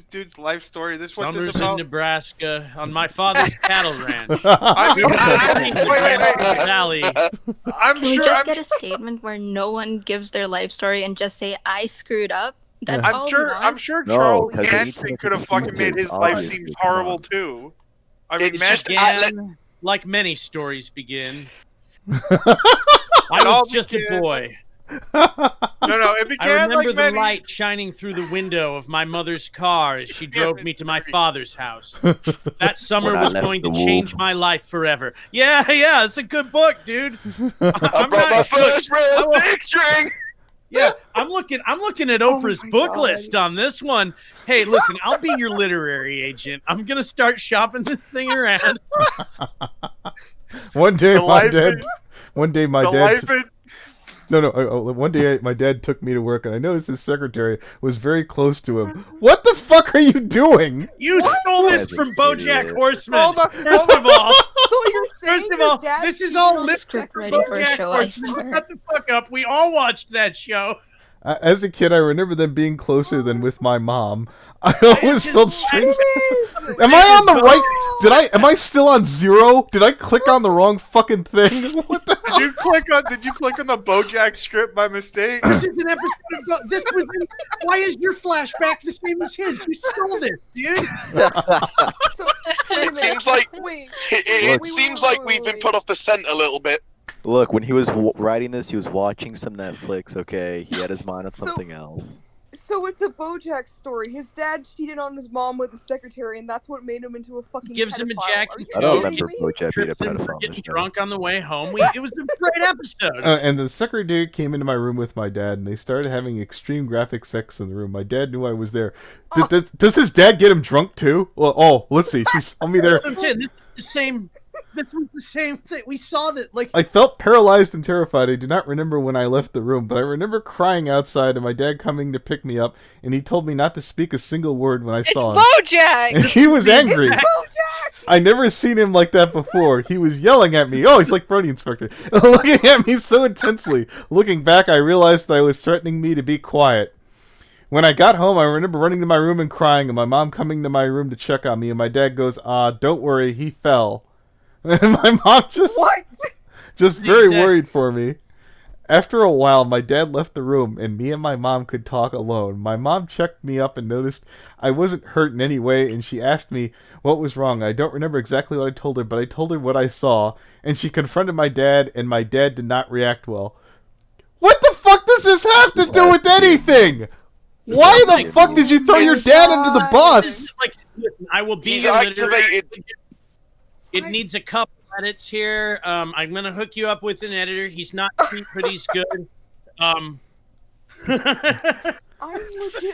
dude's life story? This what Summers this about? in Nebraska on my father's cattle ranch. I mean, Valley. Can we just get a statement where no one gives their life story and just say I screwed up? That's all we want? I'm sure Charles Manson could have fucking made his life seem horrible too. I mean, like many stories begin. I was just a boy. No, it began. I remember like the light shining through the window of my mother's car as she drove me to my father's house. That summer was going to change my life forever. Yeah, it's a good book, dude. I brought my first real 6-string. Yeah, I'm looking at Oh Oprah's my book God. list on this one. Hey, listen, I'll be your literary agent. I'm gonna start shopping this thing around. One day, The my life dad. in- One day, my the dad. life in- No. One day, my dad took me to work, and I noticed his secretary was very close to him. What the fuck are you doing? You stole this That's a from good BoJack idiot. Horseman. Hold on, First of all, So you're saying first of your all, dad this is cheated all on lip Script for writing for a BoJack show I Horseman. start. Shut the fuck up. We all watched that show. As a kid, I remember them being closer than with my mom. I always just felt like- strange. It is! Am I on the right? Am I still on 0? Did I click on the wrong fucking thing? What the hell? Did you click on the BoJack script by mistake? This is an episode of this was. Why is your flashback the same as his? You stole this, dude. So, wait a It minute. seems like- Wait. It Wait, seems wait, like wait, we've been wait. put off the scent a little bit. Look, when he was writing this, he was watching some Netflix. Okay, he had his mind on So- something else. So it's a BoJack story. His dad cheated on his mom with a secretary, and that's what made him into a fucking Gives him a pedophile. Jack Are and you I don't Coke. kidding remember me? BoJack being a Trips him for pedophile. getting in the show. drunk on the way home. It was a great episode. And the secretary came into my room with my dad, and they started having extreme graphic sex in the room. My dad knew I was there. Does his dad get him drunk too? Well, let's see. She saw me there. That's what I'm saying. This is the same. This was the same thing. We saw that. Like I felt paralyzed and terrified. I do not remember when I left the room, but I remember crying outside and my dad coming to pick me up, and he told me not to speak a single word when I It's saw him. BoJack. And he was angry. BoJack! I never seen him like that before. He was yelling at me. Oh, he's like Brody Inspector. Looking at me so intensely. Looking back, I realized that I was threatening me to be quiet. When I got home, I remember running to my room and crying, and my mom coming to my room to check on me, and my dad goes, don't worry, he fell. And my mom just very worried for me. After a while, my dad left the room, and me and my mom could talk alone. My mom checked me up and noticed I wasn't hurt in any way, and she asked me what was wrong. I don't remember exactly what I told her, but I told her what I saw, and she confronted my dad, and my dad did not react well. What the fuck does this have to do with anything? Why the fuck did you throw your dad under the bus? like, listen, I will be He's your activated. literary- It needs a couple edits here. I'm gonna hook you up with an editor. He's not cheap, but he's good.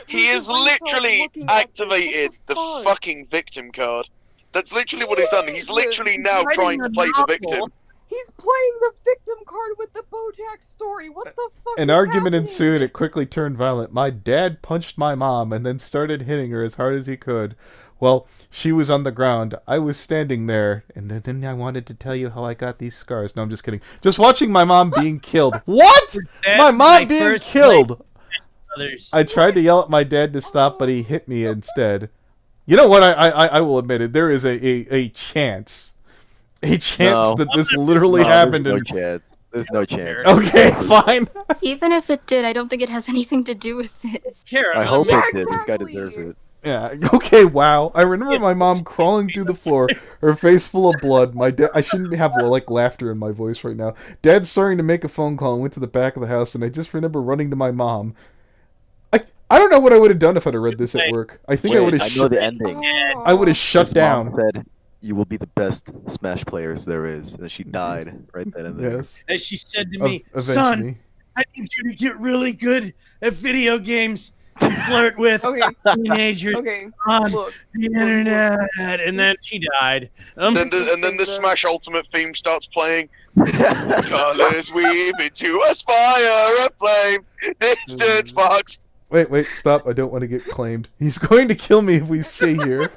He has literally activated the fucking victim card. That's literally what he's done. He's literally now trying to play the victim. He's playing the victim card with the BoJack story. What the fuck? An is argument happening? ensued. It quickly turned violent. My dad punched my mom and then started hitting her as hard as he could. Well, she was on the ground. I was standing there, and then I wanted to tell you how I got these scars. No, I'm just kidding. Just watching my mom being killed. What? My mom being killed. I tried to yell at my dad to stop, but he hit me instead. You know what? I will admit it. There is a chance. A chance No. that this literally No, happened. There's no chance. There's no chance. Okay, fine. Even if it did, I don't think it has anything to do with this. I hope it did. This guy deserves it. Yeah. Okay. Wow. I remember my mom crawling through the floor, her face full of blood. My dad. I shouldn't have like laughter in my voice right now. Dad's starting to make a phone call and went to the back of the house, and I just remember running to my mom. I don't know what I would have done if I'd have read this at work. I think I would have. I know the ending. I would have shut His mom down. said, "You will be the best Smash players there is," and she died right then and there. Yes. As she said to me, Eventually. son, I need you to get really good at video games and flirt with teenagers on the internet. And then she died. And then the Smash Ultimate theme starts playing. Colors weave into a fire of flame. Distant sparks. Wait, stop. I don't want to get claimed. He's going to kill me if we stay here.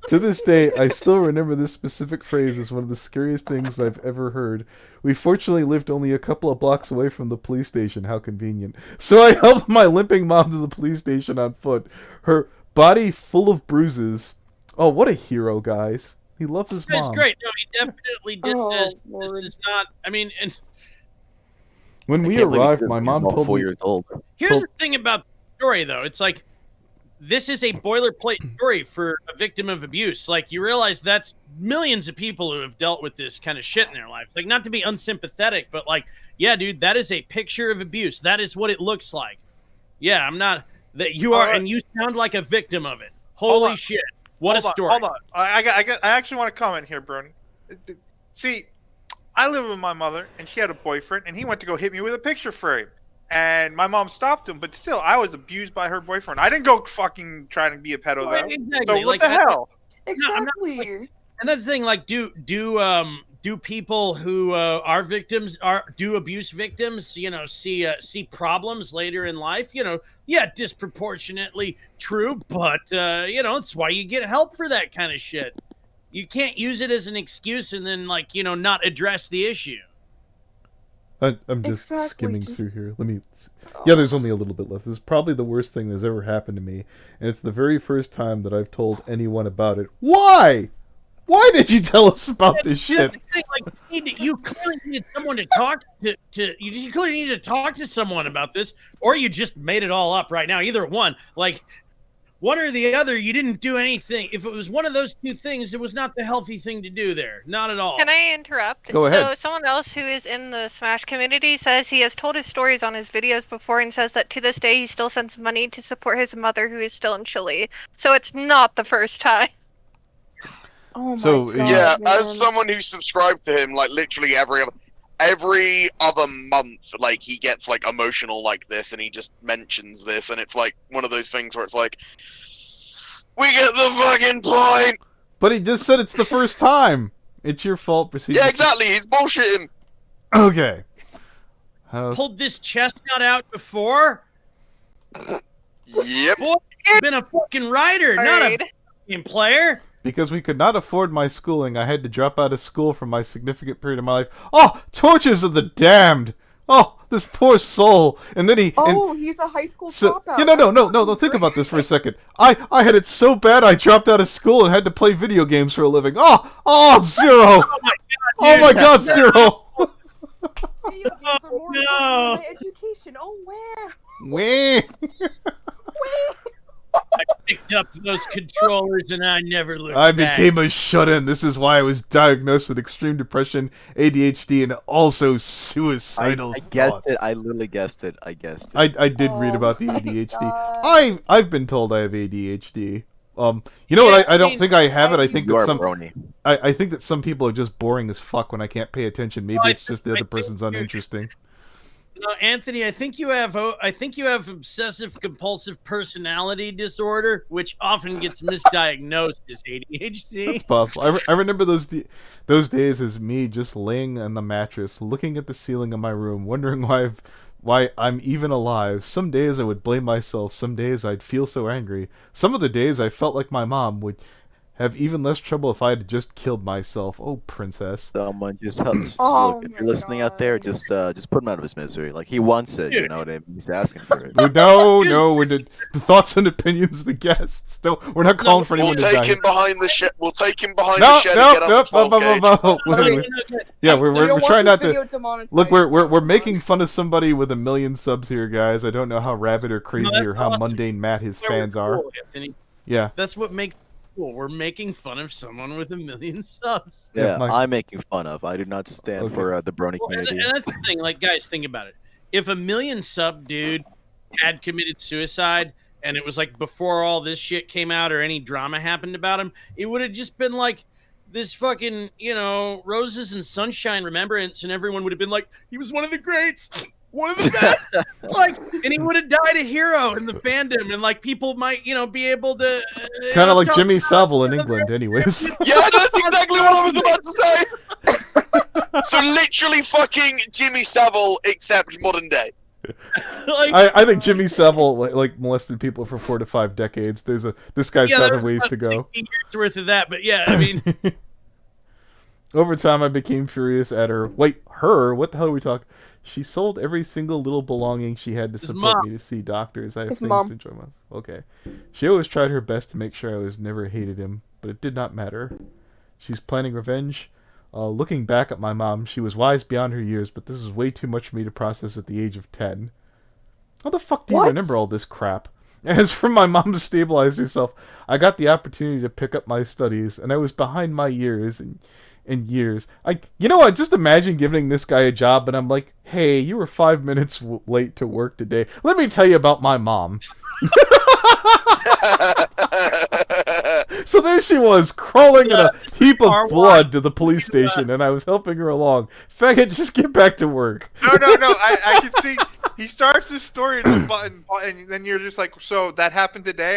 To this day, I still remember this specific phrase as one of the scariest things I've ever heard. We fortunately lived only a couple of blocks away from the police station. How convenient. So I helped my limping mom to the police station on foot. Her body full of bruises. Oh, what a hero, guys. He loves his mom. That's great. No, he definitely did this. Lord. This is not, I mean, and When we arrived, my mom told 4 me... years old. here's the thing about the story, though. It's like, this is a boilerplate story for a victim of abuse. Like, you realize that's millions of people who have dealt with this kind of shit in their lives. Like, not to be unsympathetic, but like, yeah, dude, that is a picture of abuse. That is what it looks like. Yeah, I'm not, that you are, and you sound like a victim of it. Holy shit. What a story. Hold on. I actually want to comment here, Brony. See, I live with my mother, and she had a boyfriend, and he went to go hit me with a picture frame. and my mom stopped him. But still, I was abused by her boyfriend. I didn't go fucking trying to be a pedo Right, though. exactly. So what Like, the hell? Exactly. And that's the thing. Like, do people who are victims do abuse victims? See problems later in life. Yeah, disproportionately true, but it's why you get help for that kind of shit. You can't use it as an excuse and then not address the issue. I'm just Exactly, skimming just- through here. Let me. Yeah, there's only a little bit left. This is probably the worst thing that's ever happened to me, and it's the very first time that I've told anyone about it. Why? Why did you tell us about this shit? That's the thing, like, you clearly needed someone to talk to. You clearly needed to talk to someone about this, or you just made it all up right now. Either one, like one or the other. You didn't do anything. If it was one of those two things, it was not the healthy thing to do there. Not at all. Can I interrupt? Go ahead. So someone else who is in the Smash community says he has told his stories on his videos before and says that to this day he still sends money to support his mother who is still in Chile. So it's not the first time. Oh my So, god. Yeah, man. as someone who subscribed to him, like literally every other month, like he gets like emotional like this, and he just mentions this, and it's like one of those things where it's like, we get the fucking point. But he just said it's the first time. It's your fault. Proceed. Yeah, exactly. He's bullshitting. Okay. How's- Pulled this chestnut out before. Yep. Boy, you've been a fucking writer, not a Alright. fucking player. Because we could not afford my schooling, I had to drop out of school for my significant period of my life. Oh, tortures of the damned! Oh, this poor soul. And then he. Oh, he's a high school So dropout. yeah, no. That's Think great. about this for a second. I had it so bad I dropped out of school and had to play video games for a living. Oh, Zero! Oh my God, Zero! Video games are more important no. than my education. Oh, where? Wah. I picked up those controllers and I never looked I back. became a shut-in. This is why I was diagnosed with extreme depression, ADHD, and also suicidal I guessed thoughts. it. I literally guessed it. I guessed it. I did read Oh about the my ADHD. God. I've been told I have ADHD. You know what? I don't think I have it. I think You that are some brony. I think that some people are just boring as fuck when I can't pay attention. Maybe Well, it's just the other person's uninteresting. No, Anthony, I think you have obsessive compulsive personality disorder, which often gets misdiagnosed as ADHD. It's possible. I remember those days as me just laying on the mattress, looking at the ceiling of my room, wondering why I'm even alive. Some days I would blame myself. Some days I'd feel so angry. Some of the days I felt like my mom would have even less trouble if I had just killed myself. Oh, princess. Someone just help. Oh Look, if my you're listening out there, God. just put him out of his misery. Like he wants it, you know what I mean? He's asking for it. No, we're the thoughts and opinions of the guests. We're not calling for anyone We'll to take die. him behind the shed. We'll take him behind No, the shed and get no, up the 12 gauge. Yeah, We we're don't trying want not this to. video demonetized. Look, we're making fun of somebody with 1 million subs here, guys. I don't know how rabid or crazy that's or how awesome. mundane Matt his Where we're fans are. cool, Anthony. Yeah. That's what makes it cool. We're making fun of someone with 1 million subs. Yeah, Mike. I'm making fun of. I do not stand Okay. for the brony Well, and community. that's the thing. Like, guys, think about it. If 1 million sub dude had committed suicide and it was like before all this shit came out or any drama happened about him, it would have just been like this fucking, roses and sunshine remembrance, and everyone would have been like, he was one of the greats, one of the best, and he would have died a hero in the fandom, and like people might, be able to Kind of like talk Jimmy about Savile in it. England, anyways. Yeah, that's exactly what I was about to say. So literally fucking Jimmy Savile, except modern day. Like, I think Jimmy Savile like molested people for 4 to 5 decades. This guy's got there's a ways about to go. 60 years worth of that, but yeah, I mean, Over time, I became furious at her. Wait, her? What the hell are we talking? She sold every single little belonging she had to His support mom. me to see doctors. I have His things mom. to enjoy my. Okay. She always tried her best to make sure I was never hated him, but it did not matter. She's planning revenge. Looking back at my mom, she was wise beyond her years, but this is way too much for me to process at the age of 10. How the fuck do you What? remember all this crap? As for my mom to stabilize herself, I got the opportunity to pick up my studies, and I was behind my years and years. You know what? Just imagine giving this guy a job, and I'm like, hey, you were 5 minutes late to work today. Let me tell you about my mom. So there she was, crawling in a heap car of blood to the police station, and I was helping her along. Faggot, just get back to work. No. I can see. He starts this story and then you're just like, so that happened today.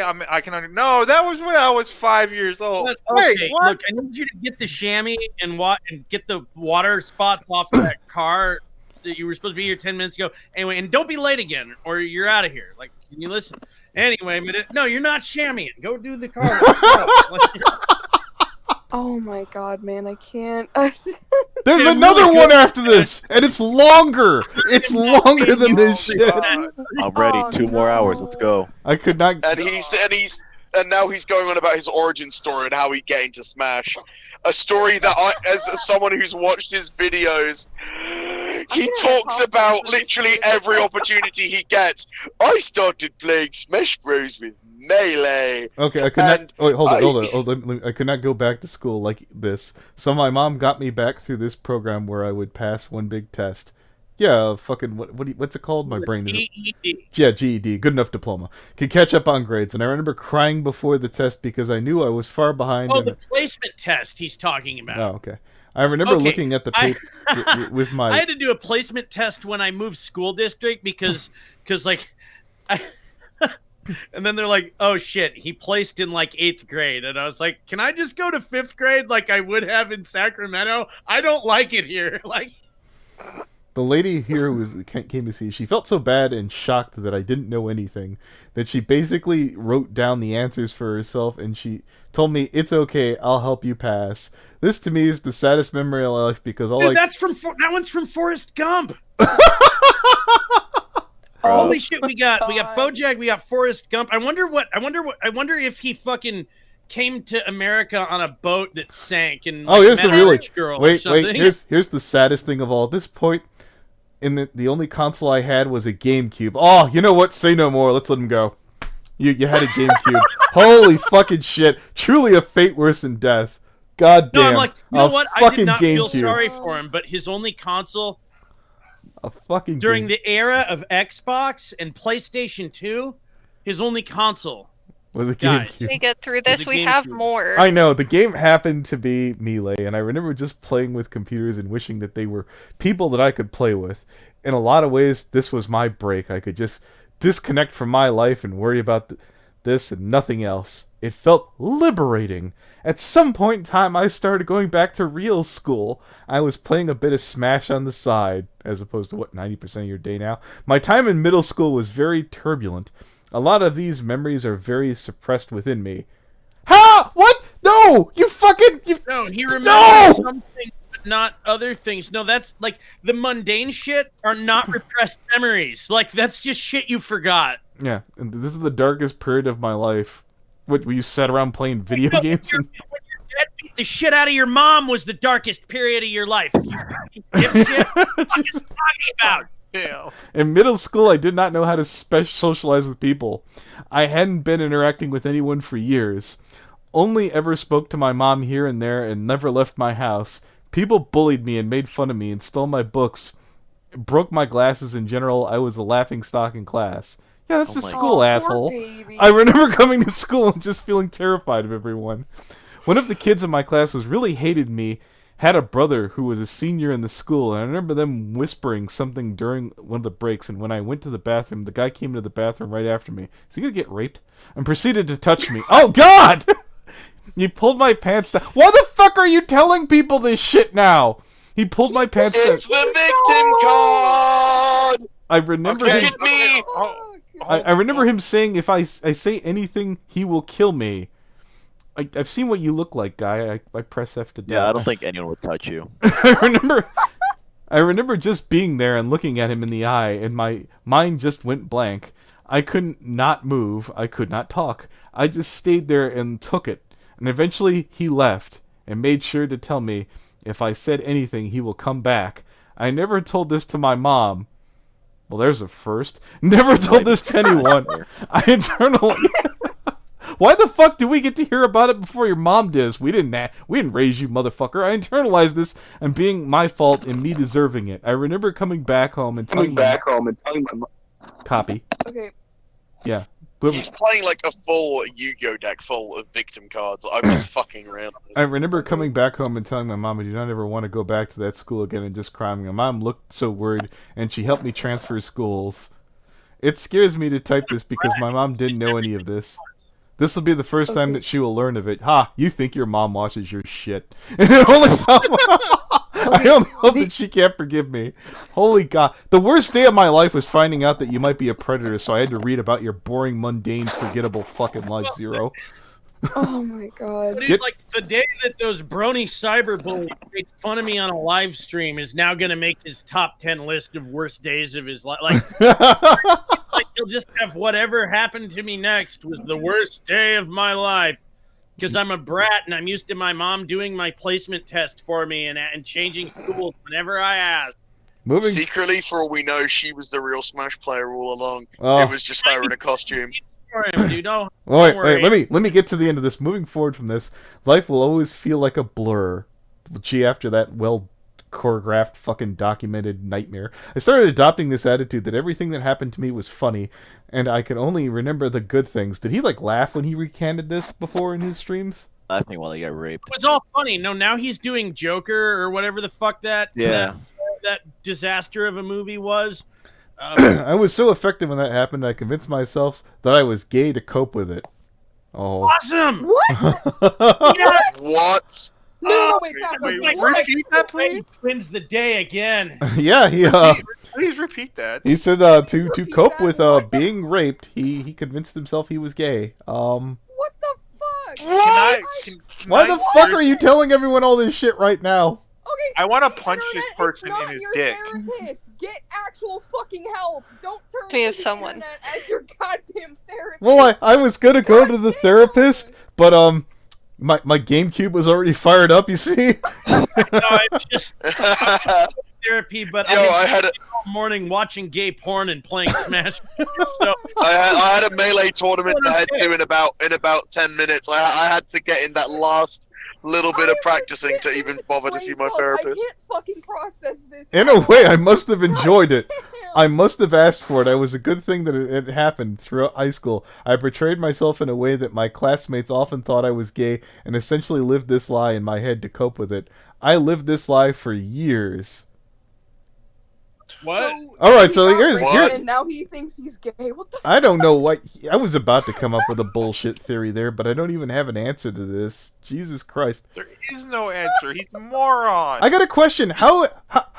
No, that was when I was 5 years old. Okay, Wait, what? look, I need you to get the chamois and get the water spots off that car that you were supposed to be here 10 minutes ago. Anyway, and don't be late again, or you're out of here. Like, can you listen? Anyway, no, you're not chamoising. Go do the car. Let's go. Oh my god, man, I can't. There's another one after this, and it's longer. It's longer than this shit. I'm ready. 2 more hours. Let's go. I could not. And now he's going on about his origin story and how he got into Smash. A story that as someone who's watched his videos, he talks about literally every opportunity he gets. I started playing Smash Bros with Melee. Okay, I could not. Wait, hold on. I could not go back to school like this. So my mom got me back through this program where I would pass one big test. Yeah, fucking what's it called? My brain is. GED. Yeah, GED, good enough diploma. Could catch up on grades, and I remember crying before the test because I knew I was far behind. Oh, the placement test he's talking about. Oh, okay. I remember looking at the paper with my. I had to do a placement test when I moved school district because like, and then they're like, "Oh shit, he placed in like 8th grade," and I was like, "Can I just go to 5th grade like I would have in Sacramento? I don't like it here." Like, the lady here who came to see, she felt so bad and shocked that I didn't know anything that she basically wrote down the answers for herself, and she told me, "It's okay, I'll help you pass." This to me is the saddest memory of my life because that one's from Forrest Gump. Holy shit, we got BoJack, we got Forrest Gump. I wonder if he fucking came to America on a boat that sank and here's the met a really rich girl wait or something. here's the saddest thing of all. At this point, the only console I had was a GameCube. Oh, you know what? Say no more. Let's let him go. You had a GameCube. Holy fucking shit! Truly a fate worse than death. God damn. No, I'm like, you know what? I did not feel GameCube. sorry for him, but his only console during the era of Xbox and PlayStation 2, his only console was a Guys, GameCube. We get through this, we have more. I know, the game happened to be Melee, and I remember just playing with computers and wishing that they were people that I could play with. In a lot of ways, this was my break. I could just disconnect from my life and worry about this and nothing else. It felt liberating. At some point in time, I started going back to real school. I was playing a bit of Smash on the side, as opposed to, 90% of your day now? My time in middle school was very turbulent. A lot of these memories are very suppressed within me. Ha! What? No! You fucking... No, he remembers some things, but not other things. No, that's, like, the mundane shit are not repressed memories. Like, that's just shit you forgot. Yeah, and this is the darkest period of my life. What, were you sat around playing video games? When your dad beat the shit out of your mom was the darkest period of your life. You fucking dipshit. What are you talking about? Yeah. In middle school, I did not know how to socialize with people. I hadn't been interacting with anyone for years. Only ever spoke to my mom here and there and never left my house. People bullied me and made fun of me and stole my books. Broke my glasses in general. I was a laughingstock in class. Yeah, that's just school, asshole. I remember coming to school and just feeling terrified of everyone. One of the kids in my class was really hated me, had a brother who was a senior in the school, and I remember them whispering something during one of the breaks, and when I went to the bathroom, the guy came into the bathroom right after me. Is he gonna get raped? And proceeded to touch me. Oh, God! He pulled my pants down. Why the fuck are you telling people this shit now? He pulled my pants down. It's the victim card! I remember Look him... at me! I remember him saying, if I say anything, he will kill me. I've seen what you look like, guy. I press F to die. Yeah, I don't think anyone would touch you. I remember just being there and looking at him in the eye, and my mind just went blank. I couldn't not move. I could not talk. I just stayed there and took it. And eventually he left and made sure to tell me if I said anything, he will come back. I never told this to my mom. Well, there's a first. Never told this to anyone. I internally... Why the fuck do we get to hear about it before your mom does? We didn't raise you, motherfucker. I internalized this and being my fault and me deserving it. I remember coming back home and telling my mom... Copy. Okay. Yeah. He's playing like a full Yu-Gi-Oh deck full of victim cards. I'm just fucking realized. I remember coming back home and telling my mom I do not ever want to go back to that school again and just crying. My mom looked so worried, and she helped me transfer schools. It scares me to type this because my mom didn't know any of this. This will be the first time that she will learn of it. Ha! You think your mom watches your shit. I only hope that she can't forgive me. Holy God. The worst day of my life was finding out that you might be a predator, so I had to read about your boring, mundane, forgettable fucking life, Zero. Oh my God. Dude, like the day that those brony cyberbullies made fun of me on a live stream is now going to make his top 10 list of worst days of his life. Like he'll just have whatever happened to me next was the worst day of my life because I'm a brat and I'm used to my mom doing my placement test for me and changing schools whenever I ask. Secretly, for all we know, she was the real Smash player all along. Oh. It was just her in a costume. Dude, don't wait, worry. let me get to the end of this. Moving forward from this, life will always feel like a blur. Gee, after that well choreographed fucking documented nightmare, I started adopting this attitude that everything that happened to me was funny, and I could only remember the good things. Did he like laugh when he recanted this before in his streams? Laughing while he got raped. It was all funny. No, now he's doing Joker or whatever the fuck that disaster of a movie was. I was so effective when that happened, I convinced myself that I was gay to cope with it. Oh. Awesome! What? What? No, wait, repeat that, please. Wins the day again. Yeah, he Please repeat that. He said to cope with being raped, he convinced himself he was gay. What the fuck? Why the fuck are you telling everyone all this shit right now? Okay, I want to punch this person not in his your dick. Therapist. Get actual fucking help. Don't turn We have to the someone. internet as your goddamn therapist. Well, I was gonna go to the therapist, but my GameCube was already fired up. You see? No, it's just therapy, but I had a all morning watching gay porn and playing Smash. So I had a melee tournament to head to in about 10 minutes. I had to get in that last little bit of practicing to even bother to see my therapist. I can't fucking process this. In a way, I must have enjoyed it. I must have asked for it. It was a good thing that it happened throughout high school. I portrayed myself in a way that my classmates often thought I was gay and essentially lived this lie in my head to cope with it. I lived this lie for years. What? All right, so here's and now he thinks he's gay. What the? I don't know what I was about to come up with a bullshit theory there, but I don't even have an answer to this. Jesus Christ! There is no answer. He's a moron. I got a question. How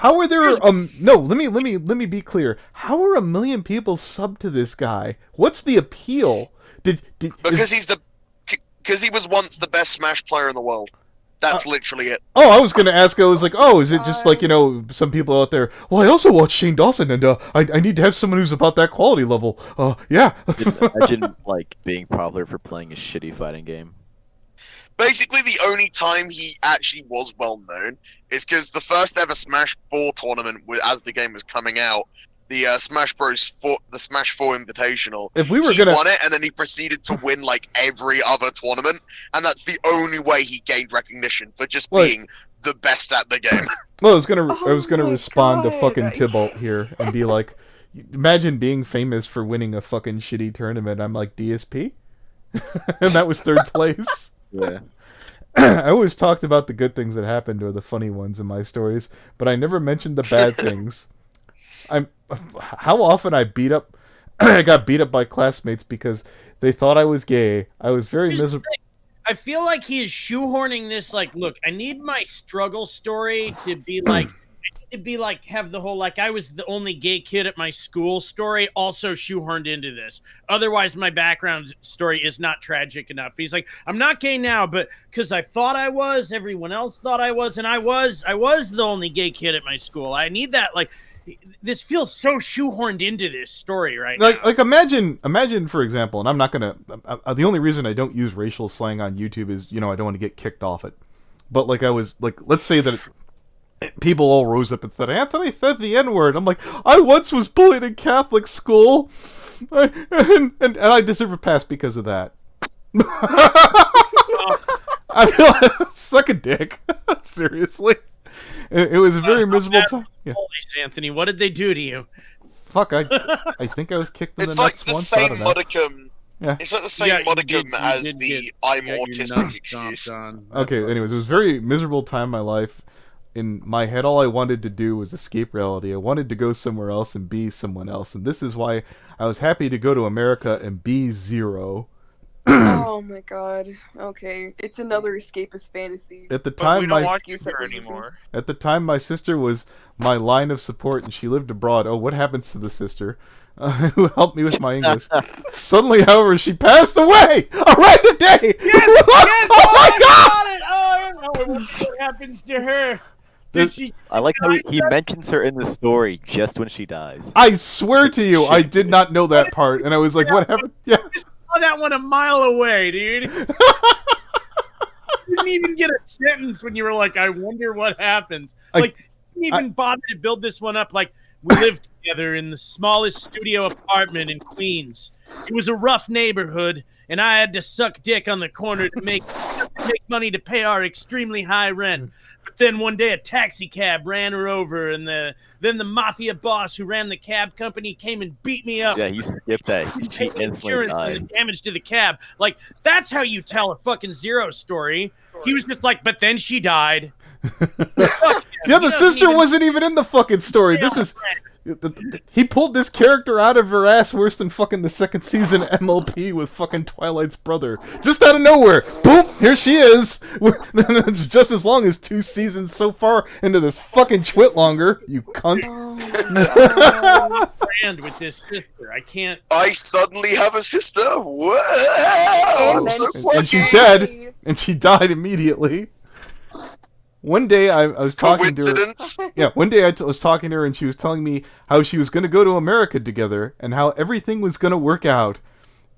are there no? Let me be clear. How are 1 million people subbed to this guy? What's the appeal? Because he was once the best Smash player in the world. That's literally it. Oh, I was gonna ask. I was like, oh, is it just like some people out there? Well, I also watch Shane Dawson, and I need to have someone who's about that quality level. Yeah. Imagine like being popular for playing a shitty fighting game. Basically, the only time he actually was well known is because the first ever Smash 4 tournament, as the game was coming out, the Smash Bros. The Smash 4 Invitational. If we were he won it, and then he proceeded to win like every other tournament, and that's the only way he gained recognition for just being the best at the game. Well, I was gonna respond to fucking Tybalt here and be like, imagine being famous for winning a fucking shitty tournament. I'm like DSP, and that was third place. Yeah. I always talked about the good things that happened or the funny ones in my stories, but I never mentioned the bad things. How often I got beat up by classmates because they thought I was gay. I was very miserable. I feel like he is shoehorning this. Like, look, I need my struggle story to be like, have the whole like I was the only gay kid at my school story also shoehorned into this. Otherwise, my background story is not tragic enough. He's like, I'm not gay now, but because I thought I was, everyone else thought I was, and I was the only gay kid at my school. I need that like. This feels so shoehorned into this story right now. Like imagine for example, and I'm not gonna. The only reason I don't use racial slang on YouTube is I don't want to get kicked off it. But like I was like, let's say that people all rose up and said Anthony said the N-word. I'm like, I once was bullied in Catholic school, and I deserve a pass because of that. I feel like suck a dick. Seriously. It was a very miserable time. Yeah. Holy Anthony, what did they do to you? Fuck, I think I was kicked in the It's like nuts the once. same modicum. Yeah. It's like the same modicum as the I'm autistic excuse. Okay, anyways, it was a very miserable time in my life. In my head, all I wanted to do was escape reality. I wanted to go somewhere else and be someone else. And this is why I was happy to go to America and be Zero. Oh my god. Okay. It's another escapist fantasy. At the But time, we don't my want you here anymore. At the time, my sister was my line of support, and she lived abroad. Oh, what happens to the sister who helped me with my English? Suddenly, however, she passed away. All right, today. Yes, yes. Oh my god! Got it. Oh, what happens to her? Did she? I like how he mentions her in the story just when she dies. I swear to you, I did not know that part, and I was like, "What happened?" Yeah. I saw that one a mile away, dude. You didn't even get a sentence when you were like, "I wonder what happens." Like, you didn't even bother to build this one up. Like, we lived together in the smallest studio apartment in Queens. It was a rough neighborhood, and I had to suck dick on the corner to make money to pay our extremely high rent. But then one day a taxi cab ran her over, and then the mafia boss who ran the cab company came and beat me up. Yeah, he skipped that. She instantly Insurance and the died. damage to the cab. Like, that's how you tell a fucking Zero story. He was just like, but then she died. Yeah, the sister wasn't even in the fucking story. This is... He pulled this character out of her ass worse than fucking the second season MLP with fucking Twilight's brother. Just out of nowhere. Boom! Here she is! It's just as long as 2 seasons so far into this fucking twit longer, you cunt. Brand with this sister. I can't... I suddenly have a sister? Wow! I'm so And she's lucky. dead. And she died immediately. One day I was talking to her. Yeah, one day I was talking to her and she was telling me how she was going to go to America together and how everything was going to work out.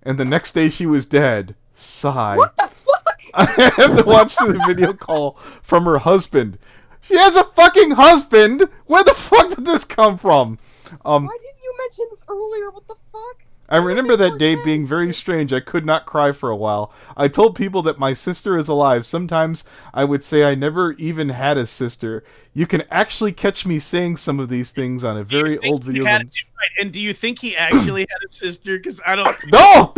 And the next day she was dead. Sigh. What the fuck? I have to watch the video call from her husband. She has a fucking husband. Where the fuck did this come from? Why didn't you mention this earlier? What the fuck? I remember that day being very strange. I could not cry for a while. I told people that my sister is alive. Sometimes I would say I never even had a sister. You can actually catch me saying some of these things on a very old video. And do you think he actually had a sister? Because I don't... No!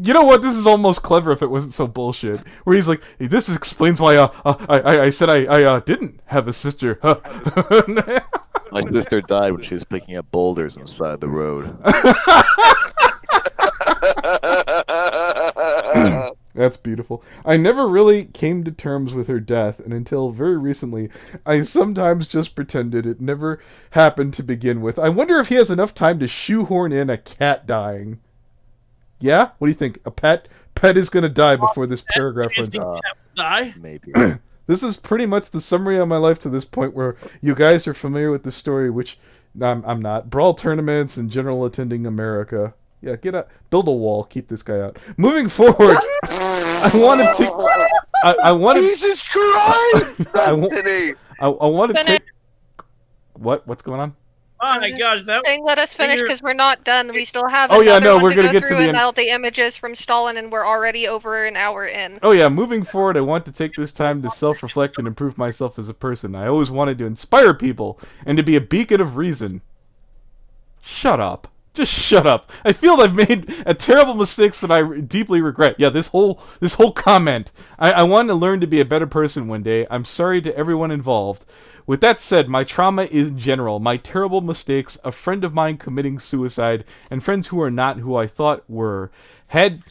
You know what? This is almost clever if it wasn't so bullshit. Where he's like, hey, this explains why I said I didn't have a sister. My sister died when she was picking up boulders on the side of the road. That's beautiful. I never really came to terms with her death, and until very recently, I sometimes just pretended it never happened to begin with. I wonder if he has enough time to shoehorn in a cat dying. Yeah? What do you think? A pet is gonna die before this paragraph runs out. Die? Maybe. This is pretty much the summary of my life to this point, where you guys are familiar with the story, which I'm not. Brawl tournaments and general attending America. Yeah, get up, build a wall, keep this guy out. Moving forward, I want to take. I want to. Jesus Christ, Anthony! I want to take. What's going on? Oh my gosh, that. Saying, let us finish because we're not done. We still have. Oh yeah, another no, one we're gonna go get to through the and end. all the images from Stalin, and we're already over an hour in. Oh yeah, moving forward, I want to take this time to self-reflect and improve myself as a person. I always wanted to inspire people and to be a beacon of reason. Shut up. Just shut up. I feel I've made a terrible mistakes that I deeply regret. Yeah, this whole comment. I want to learn to be a better person one day. I'm sorry to everyone involved. With that said, my trauma in general, my terrible mistakes, a friend of mine committing suicide, and friends who are not who I thought were, had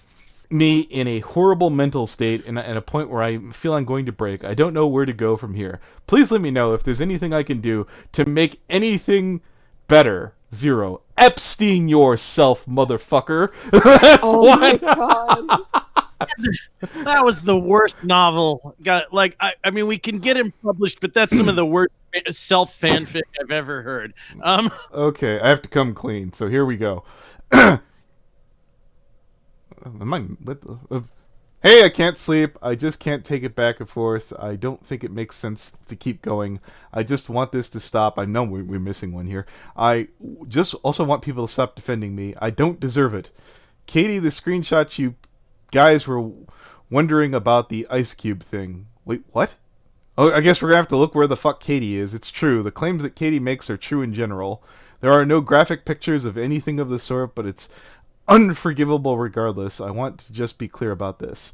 me in a horrible mental state and at a point where I feel I'm going to break. I don't know where to go from here. Please let me know if there's anything I can do to make anything better. Zero. Epstein yourself, motherfucker. That's what. That was the worst novel. I mean, we can get him published, but that's some of the worst self fanfic I've ever heard. Okay, I have to come clean. So here we go. Hey, I can't sleep. I just can't take it back and forth. I don't think it makes sense to keep going. I just want this to stop. I know we're missing one here. I just also want people to stop defending me. I don't deserve it. Katie, the screenshot you guys were wondering about the ice cube thing. Wait, what? Oh, I guess we're gonna have to look where the fuck Katie is. It's true. The claims that Katie makes are true in general. There are no graphic pictures of anything of the sort, but it's unforgivable regardless. I want to just be clear about this.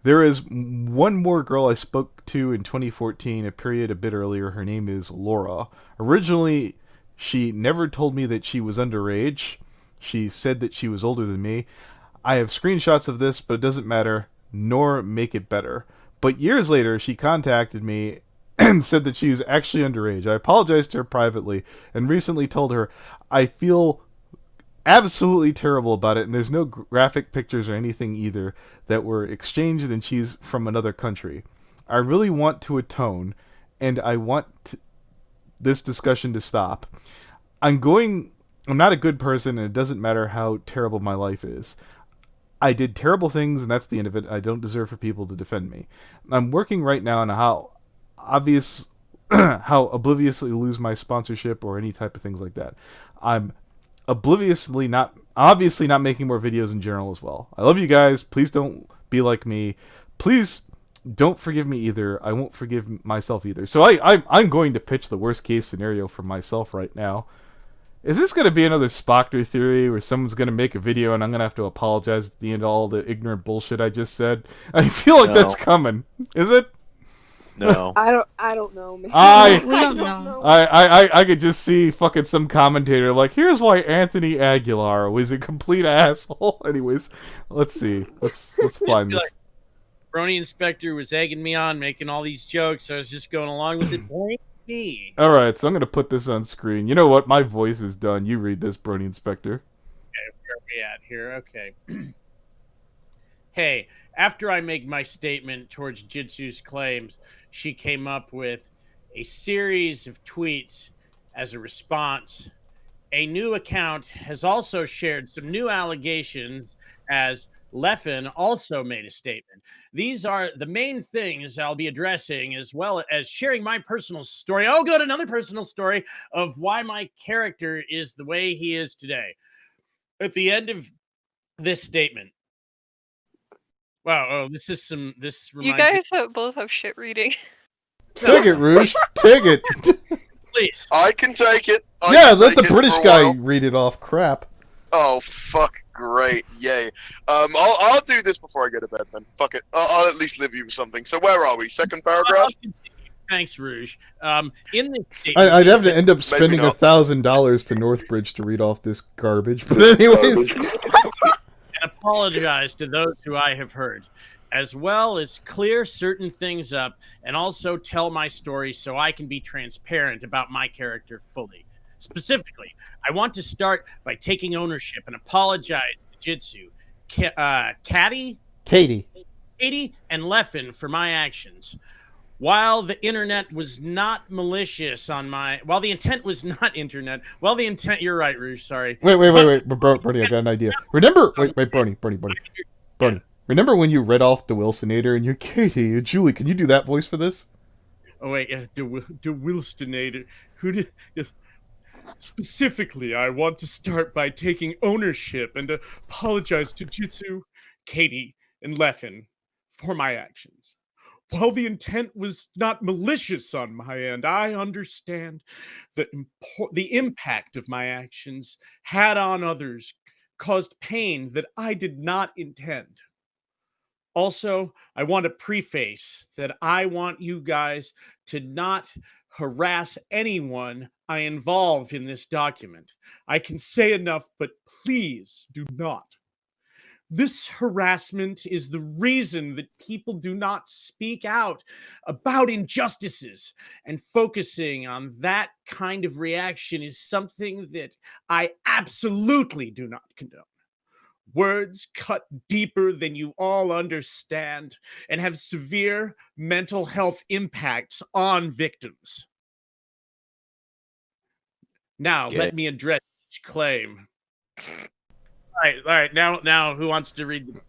There is one more girl I spoke to in 2014, a period a bit earlier. Her name is Laura. Originally, she never told me that she was underage. She said that she was older than me. I have screenshots of this, but it doesn't matter, nor make it better. But years later, she contacted me and said that she was actually underage. I apologized to her privately and recently told her I feel absolutely terrible about it, and there's no graphic pictures or anything either that were exchanged, and she's from another country. I really want to atone, and I want this discussion to stop. I'm not a good person, and it doesn't matter how terrible my life is. I did terrible things, and that's the end of it. I don't deserve for people to defend me. I'm working right now on how obliviously lose my sponsorship or any type of things like that. I'm obviously not making more videos in general as well. I love you guys. Please don't be like me. Please don't forgive me either. I won't forgive myself either. So I'm going to pitch the worst case scenario for myself right now. Is this going to be another Spockter theory where someone's going to make a video and I'm going to have to apologize at the end of all the ignorant bullshit I just said? I feel like that's coming. Is it? No. I don't know, man. We don't know. I could just see fucking some commentator like, here's why Anthony Aguilar was a complete asshole. Anyways, let's see. Let's find this. Brony Inspector was egging me on, making all these jokes. So I was just going along with it. Blame me. All right, so I'm gonna put this on screen. You know what? My voice is done. You read this, Brony Inspector. Okay, where are we at here? Okay. Hey, after I make my statement towards Jitsu's claims, she came up with a series of tweets as a response. A new account has also shared some new allegations as Leffen also made a statement. These are the main things I'll be addressing, as well as sharing my personal story. Oh, good, another personal story of why my character is the way he is today. At the end of this statement, wow, oh, this reminds You guys both have shit reading. Take it, Rouge. Take it. Please. I can take it. Let the British guy read it off. Crap. Oh, fuck. Great. Yay. I'll do this before I go to bed then. Fuck it. I'll at least leave you with something. So where are we? Second paragraph? Thanks, Rouge. In this statement, I'd have to end up spending $1,000 to Northbridge to read off this garbage. But anyways. And apologize to those who I have hurt, as well as clear certain things up and also tell my story so I can be transparent about my character fully. Specifically, I want to start by taking ownership and apologize to Jitsu, Katie, and Leffen for my actions. While the internet was not malicious on my... While the intent was not internet... Well, the intent... You're right, Rouge, sorry. Wait. Brony, I got an idea. Remember... Wait, Brony. Remember when you read off the Wilsonator and you're Katie, Julie, can you do that voice for this? Oh, wait, the Wilsonator. Who did... Specifically, I want to start by taking ownership and apologize to Jitsu, Katie, and Leffen for my actions. While the intent was not malicious on my end, I understand that the impact of my actions had on others caused pain that I did not intend. Also, I want to preface that I want you guys to not harass anyone I involve in this document. I can say enough, but please do not. This harassment is the reason that people do not speak out about injustices, and focusing on that kind of reaction is something that I absolutely do not condone. Words cut deeper than you all understand and have severe mental health impacts on victims. Now, let me address each claim. All right. Now, who wants to read this?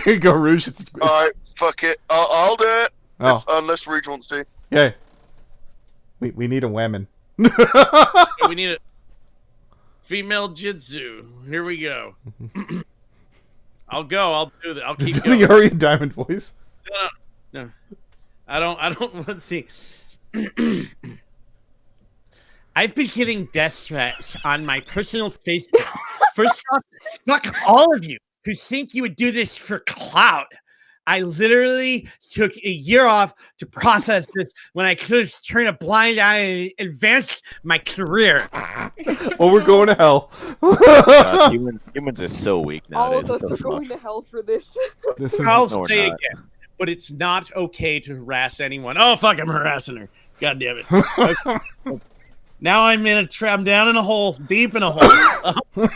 Here you go, Rouge. All right, fuck it. I'll do it. Oh. Unless Rouge wants to. Yeah. We need a woman. We need a female Jitsu. Here we go. I'll go. I'll do that. I'll keep going. The Arya Diamond voice. No. I don't. Let's see. I've been getting death threats on my personal Facebook. First off, fuck all of you who think you would do this for clout. I literally took a year off to process this when I could have turned a blind eye and advanced my career. Well, we're going to hell. God, humans are so weak All nowadays. of us What the are fuck? going to hell for this. This is I'll No, we're say not. again, but it's not okay to harass anyone. Oh, fuck, I'm harassing her. God damn it. Okay. Now I'm I'm down in a hole, deep in a hole.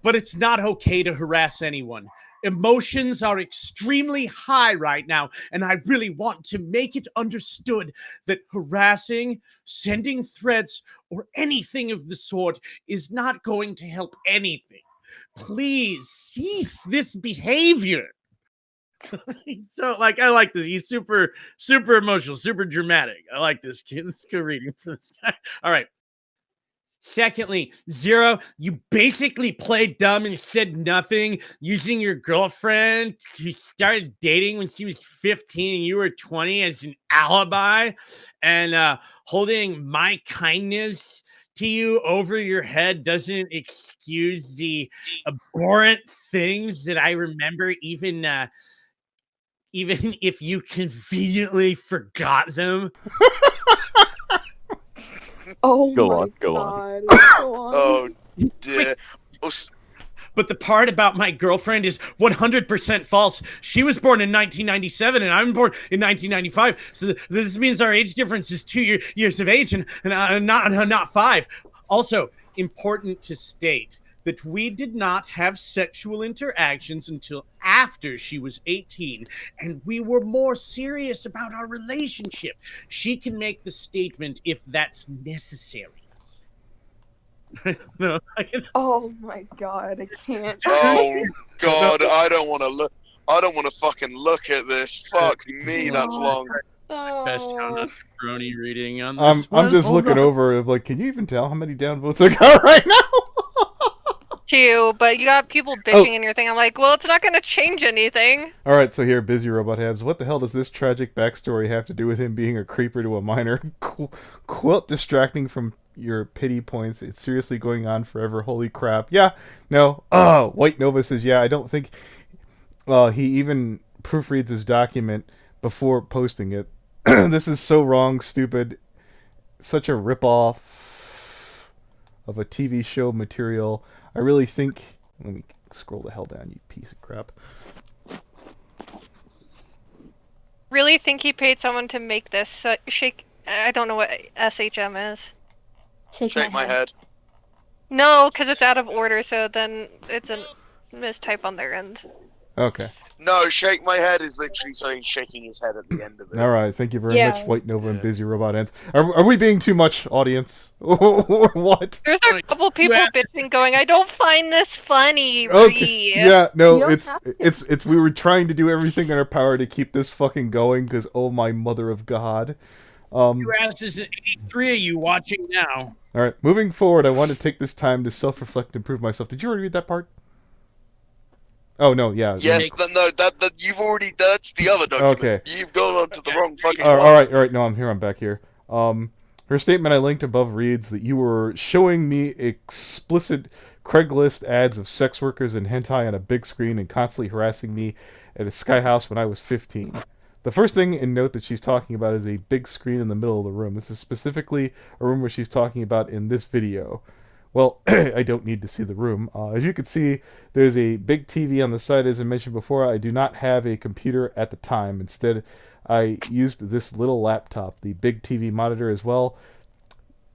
But it's not okay to harass anyone. Emotions are extremely high right now, and I really want to make it understood that harassing, sending threats, or anything of the sort is not going to help anything. Please cease this behavior. So, like, I like this. He's super emotional, super dramatic. I like this kid. This is good reading for this guy. All right. Secondly, Zero, you basically played dumb and said nothing, using your girlfriend who started dating when she was 15 and you were 20 as an alibi, and holding my kindness to you over your head doesn't excuse the abhorrent things that I remember, even if you conveniently forgot them. Oh Go my on, go god. on. Go on. Oh dear. Oh, But the part about my girlfriend is 100% false. She was born in 1997 and I'm born in 1995. So this means our age difference is 2 years of age and not 5. Also, important to state that we did not have sexual interactions until after she was 18, and we were more serious about our relationship. She can make the statement if that's necessary. No, I can. Oh my god, I can't. oh God, I don't want to look. I don't want to fucking look at this. Fuck me, that's long. Best Oh. John Brony reading on this I'm one. just Hold looking on. over of like, can you even tell how many downvotes I got right now? Too, but you got people bitching in your thing. I'm like, well, it's not going to change anything. All right, so here, Busy Robot Habs. What the hell does this tragic backstory have to do with him being a creeper to a minor? Quilt distracting from your pity points. It's seriously going on forever. Holy crap. Yeah, no. White Nova says, yeah, I don't think he even proofreads his document before posting it. This is so wrong, stupid. Such a ripoff of a TV show material. I really think... Let me scroll the hell down, you piece of crap. Really think he paid someone to make this? Shake. I don't know what SHM is. Shake my head. No, because it's out of order, so then it's a mistype on their end. Okay. No, shake my head is literally saying shaking his head at the end of it. All right. Thank you very Yeah. much, White Nova and Busy Robot Ants. Are we being too much, audience? Or what? There's a couple people bitching going, I don't find this funny, Okay. Ree. Yeah. You No. don't It's have to. it's. We were trying to do everything in our power to keep this fucking going. Because oh my mother of God. Two asses and 83 of you watching now. All right. Moving forward, I want to take this time to self-reflect and improve myself. Did you already read that part? Oh no. Yeah. Yes, that you've already. That's the other document. Okay. You've gone on to the wrong fucking All one. right. No, I'm here. I'm back here. Her statement I linked above reads that you were showing me explicit Craigslist ads of sex workers and hentai on a big screen and constantly harassing me at a Sky House when I was 15. The first thing in note that she's talking about is a big screen in the middle of the room. This is specifically a room where she's talking about in this video. Well, I don't need to see the room. As you can see, there's a big TV on the side. As I mentioned before, I do not have a computer at the time. Instead, I used this little laptop, the big TV monitor as well.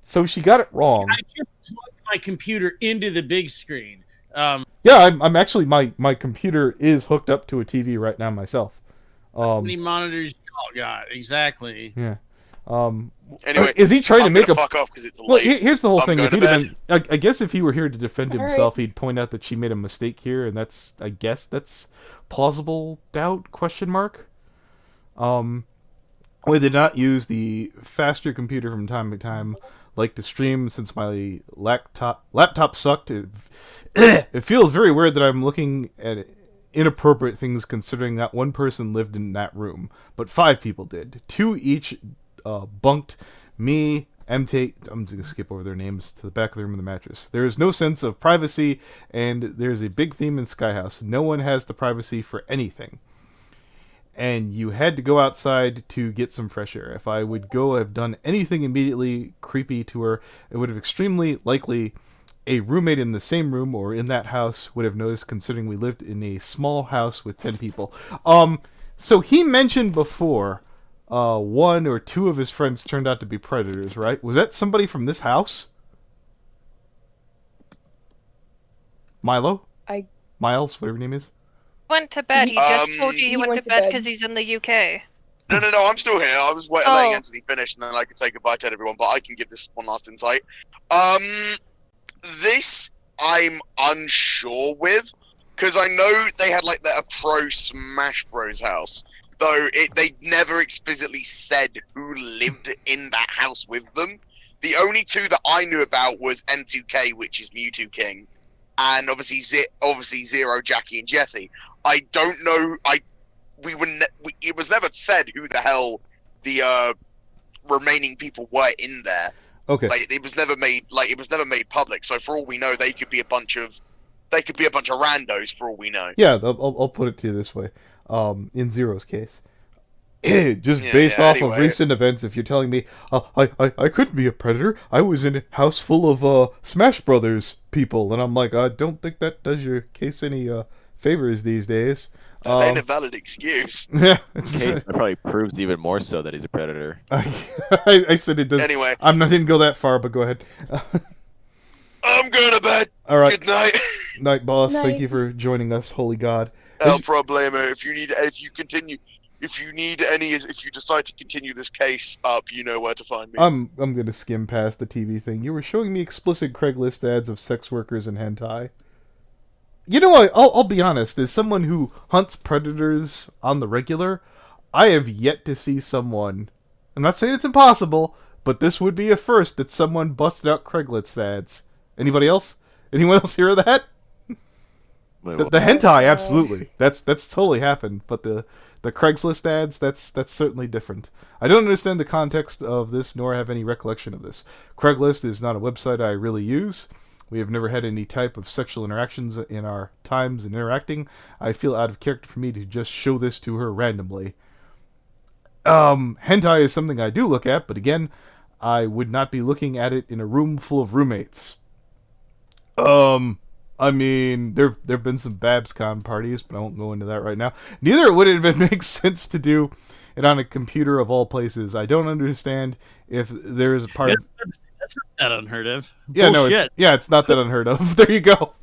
So she got it wrong. I just plugged my computer into the big screen. Yeah, I'm actually, my computer is hooked up to a TV right now myself. How many monitors y'all got? Exactly. Yeah. Anyway, is he trying to I'm make gonna a... fuck off because it's Well, late. here's the whole I'm thing. going If to he'd have bed. been, I guess if he were here to defend All himself, he'd point out that she made a mistake here, and that's, I guess, that's plausible doubt, question mark. We did not use the faster computer from time to time, like to stream, since my laptop sucked. It feels very weird that I'm looking at inappropriate things, considering that one person lived in that room, but 5 people did. 2 each bunked me MT. I'm just gonna skip over their names to the back of the room of the mattress. There is no sense of privacy, and there's a big theme in Skyhouse. No one has the privacy for anything. And you had to go outside to get some fresh air. If I would go have done anything immediately creepy to her, it would have extremely likely a roommate in the same room or in that house would have noticed, considering we lived in a small house with 10 people. So he mentioned before one or two of his friends turned out to be predators, right? Was that somebody from this house? Milo? Miles, whatever your name is? Went to bed. He just told you he went to bed bed. because he's in the UK. No, I'm still here. I was letting Anthony finish, and then I could say goodbye to everyone. But I can give this one last insight. This I'm unsure with, because I know they had like a pro Smash Bros house, though they never explicitly said who lived in that house with them. The only two that I knew about was M2K, which is Mewtwo King, and obviously Zero, Jackie, and Jesse. I don't know. It was never said who the hell the remaining people were in there. Okay. Like it was never made public. So for all we know, they could be a bunch of randos. For all we know. Yeah, I'll put it to you this way. In Zero's case, based off of recent events, if you're telling me I couldn't be a predator, I was in a house full of Smash Brothers people, and I'm like, I don't think that does your case any favors these days. That ain't a valid excuse. Yeah, That probably proves even more so that he's a predator. I said it does. Anyway, didn't go that far, but go ahead. I'm going to bed. All right. Good night. Night, boss. Night. Thank you for joining us. Holy God. El problema. If you decide to continue this case up, you know where to find me. I'm gonna skim past the TV thing. You were showing me explicit Craigslist ads of sex workers and hentai. You know what? I'll be honest. As someone who hunts predators on the regular, I have yet to see someone. I'm not saying it's impossible, but this would be a first that someone busted out Craigslist ads. Anybody else? Anyone else hear of that? The hentai, absolutely. That's totally happened. But the Craigslist ads, that's certainly different. I don't understand the context of this, nor have any recollection of this. Craigslist is not a website I really use. We have never had any type of sexual interactions in our times in interacting. I feel out of character for me to just show this to her randomly. Hentai is something I do look at, but again, I would not be looking at it in a room full of roommates. I mean, there've been some BabsCon parties, but I won't go into that right now. Neither would it make sense to do it on a computer of all places. I don't understand if there is a part of... That's not that unheard of. Yeah, Bullshit. it's not that unheard of. There you go.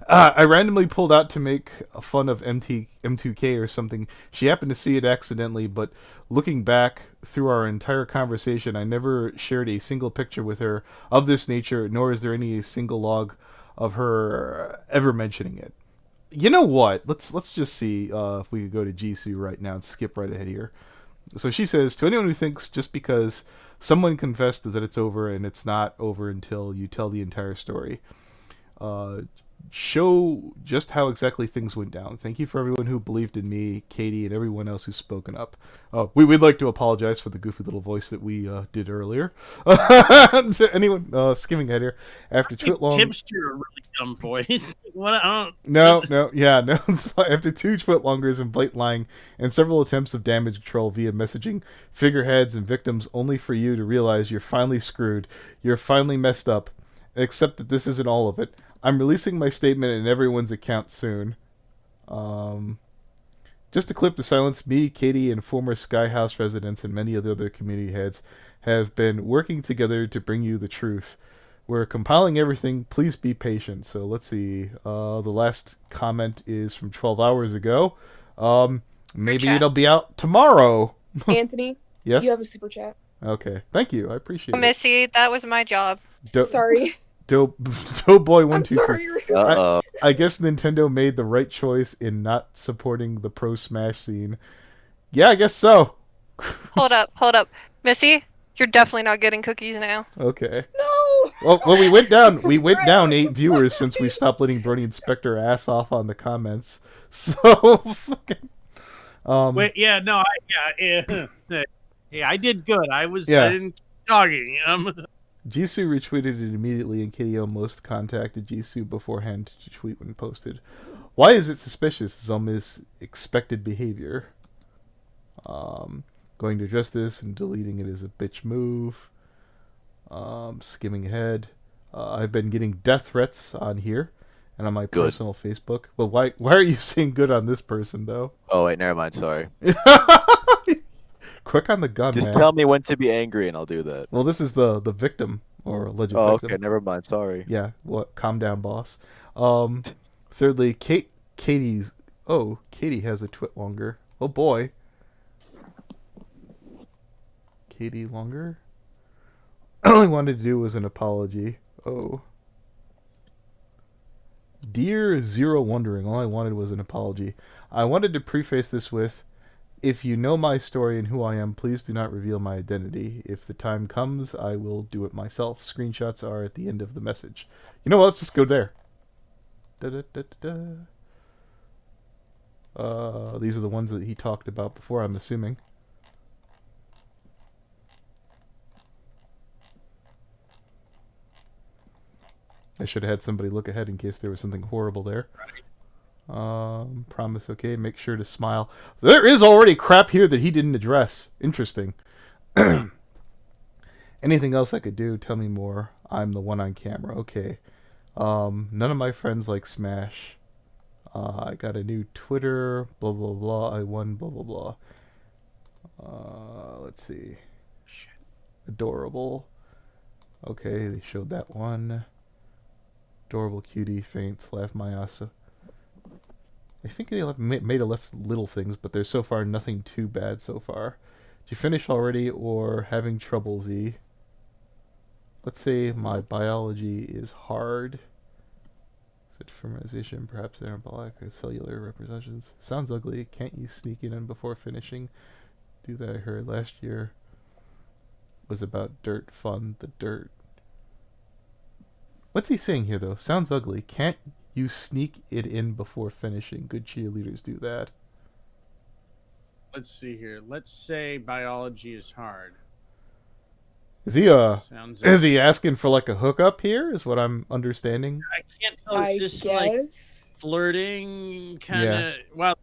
I randomly pulled out to make fun of M2K or something. She happened to see it accidentally, but looking back through our entire conversation, I never shared a single picture with her of this nature, nor is there any single log of her ever mentioning it. You know what? Let's just see if we could go to Jisoo right now and skip right ahead here. So she says, to anyone who thinks just because someone confessed that it's over and it's not over until you tell the entire story, show just how exactly things went down. Thank you for everyone who believed in me, Katie, and everyone else who's spoken up. We'd like to apologize for the goofy little voice that we did earlier. Anyone skimming ahead here? After Twit-long... Tips to a really dumb voice. What? No. It's fine. After 2 Twit-longers and blatant lying and several attempts of damage control via messaging, figureheads, and victims, only for you to realize you're finally screwed. You're finally messed up. Except that this isn't all of it. I'm releasing my statement in everyone's account soon. Just to clip the silence, me, Katie, and former Skyhouse residents and many of the other community heads have been working together to bring you the truth. We're compiling everything. Please be patient. So let's see. The last comment is from 12 hours ago. Maybe it'll be out tomorrow. Anthony, yes? You have a super chat. Okay. Thank you. I appreciate it. Missy, that was my job. Sorry. Doughboy123. I guess Nintendo made the right choice in not supporting the Pro Smash scene. Yeah, I guess so. Hold up. Missy, you're definitely not getting cookies now. Okay. No! Well, we went down 8 viewers since we stopped letting Bernie inspect her ass off on the comments. So, fucking... Wait, yeah, no, I did good. I didn't talking. Jisoo retweeted it immediately, and Kitty almost contacted Jisoo beforehand to tweet when posted. Why is it suspicious? It's almost expected behavior. Going to address this and deleting it is a bitch move. Skimming ahead. I've been getting death threats on here and on my Good. personal Facebook. Well, why are you saying good on this person, though? Oh wait, never mind. Sorry. Quick on the gun, Just man. tell me when to be angry, and I'll do that. Well, this is the victim or alleged Oh, victim. okay. Never mind. Sorry. Yeah, what? Calm down, boss. Thirdly, Katie's. Oh, Katie has a twit longer. Oh boy. Katie longer. All I wanted to do was an apology. Oh. Dear Zero Wondering, all I wanted was an apology. I wanted to preface this with, if you know my story and who I am, please do not reveal my identity. If the time comes, I will do it myself. Screenshots are at the end of the message. You know what? Let's just go there. These are the ones that he talked about before, I'm assuming. I should have had somebody look ahead in case there was something horrible there. Promise, okay. Make sure to smile. There is already crap here that he didn't address. Interesting. Anything else I could do? Tell me more. I'm the one on camera. Okay. None of my friends like Smash. I got a new Twitter. Blah, blah, blah. I won. Blah, blah, blah. Let's see. Adorable. Okay, they showed that one. Adorable cutie, faints, laugh my ass. I think they made a left little things, but there's so far nothing too bad so far. Did you finish already or having trouble, Z? Let's say my biology is hard. Such fermentation, perhaps anabolic or cellular representations. Sounds ugly. Can't you sneak it in before finishing? Do that, I heard last year was about dirt fun, the dirt. What's he saying here, though? Sounds ugly. Can't you sneak it in before finishing? Good cheerleaders do that. Let's see here. Let's say biology is hard. Is he is he asking for like a hookup here? Is what I'm understanding. I can't tell. Is this like flirting kind of? Wow,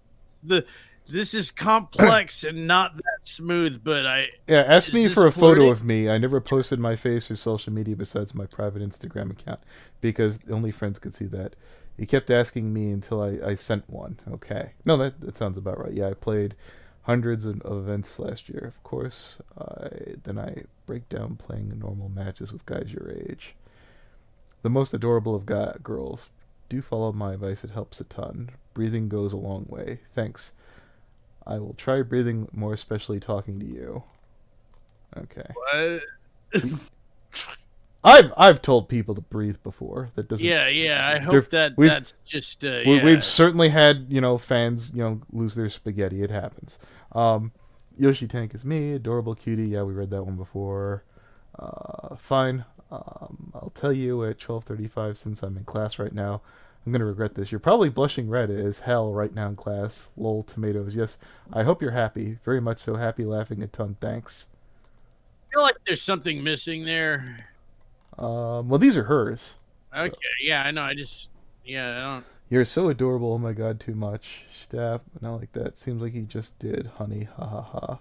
this is complex and not that smooth. But ask me for a flirting? photo of me. I never posted my face or social media besides my private Instagram account because only friends could see that. He kept asking me until I sent one. Okay, no, that sounds about right. Yeah, I played hundreds of events last year, of course. Then I break down playing normal matches with guys your age. The most adorable of girls. Do follow my advice, it helps a ton. Breathing goes a long way. Thanks. I will try breathing more, especially talking to you. Okay. What? I've told people to breathe before. That doesn't. Yeah. I hope that's just. We've certainly had fans lose their spaghetti. It happens. Yoshi Tank is me. Adorable cutie. Yeah, we read that one before. Fine. I'll tell you at 12:35 since I'm in class right now. I'm gonna regret this. You're probably blushing red as hell right now in class. Lol tomatoes. Yes. I hope you're happy. Very much so happy. Laughing a ton. Thanks. I feel like there's something missing there. Well, these are hers. Okay, so. Yeah, I know. I don't. You're so adorable. Oh my god, too much. Staff, not like that. Seems like he just did, honey. Ha ha ha.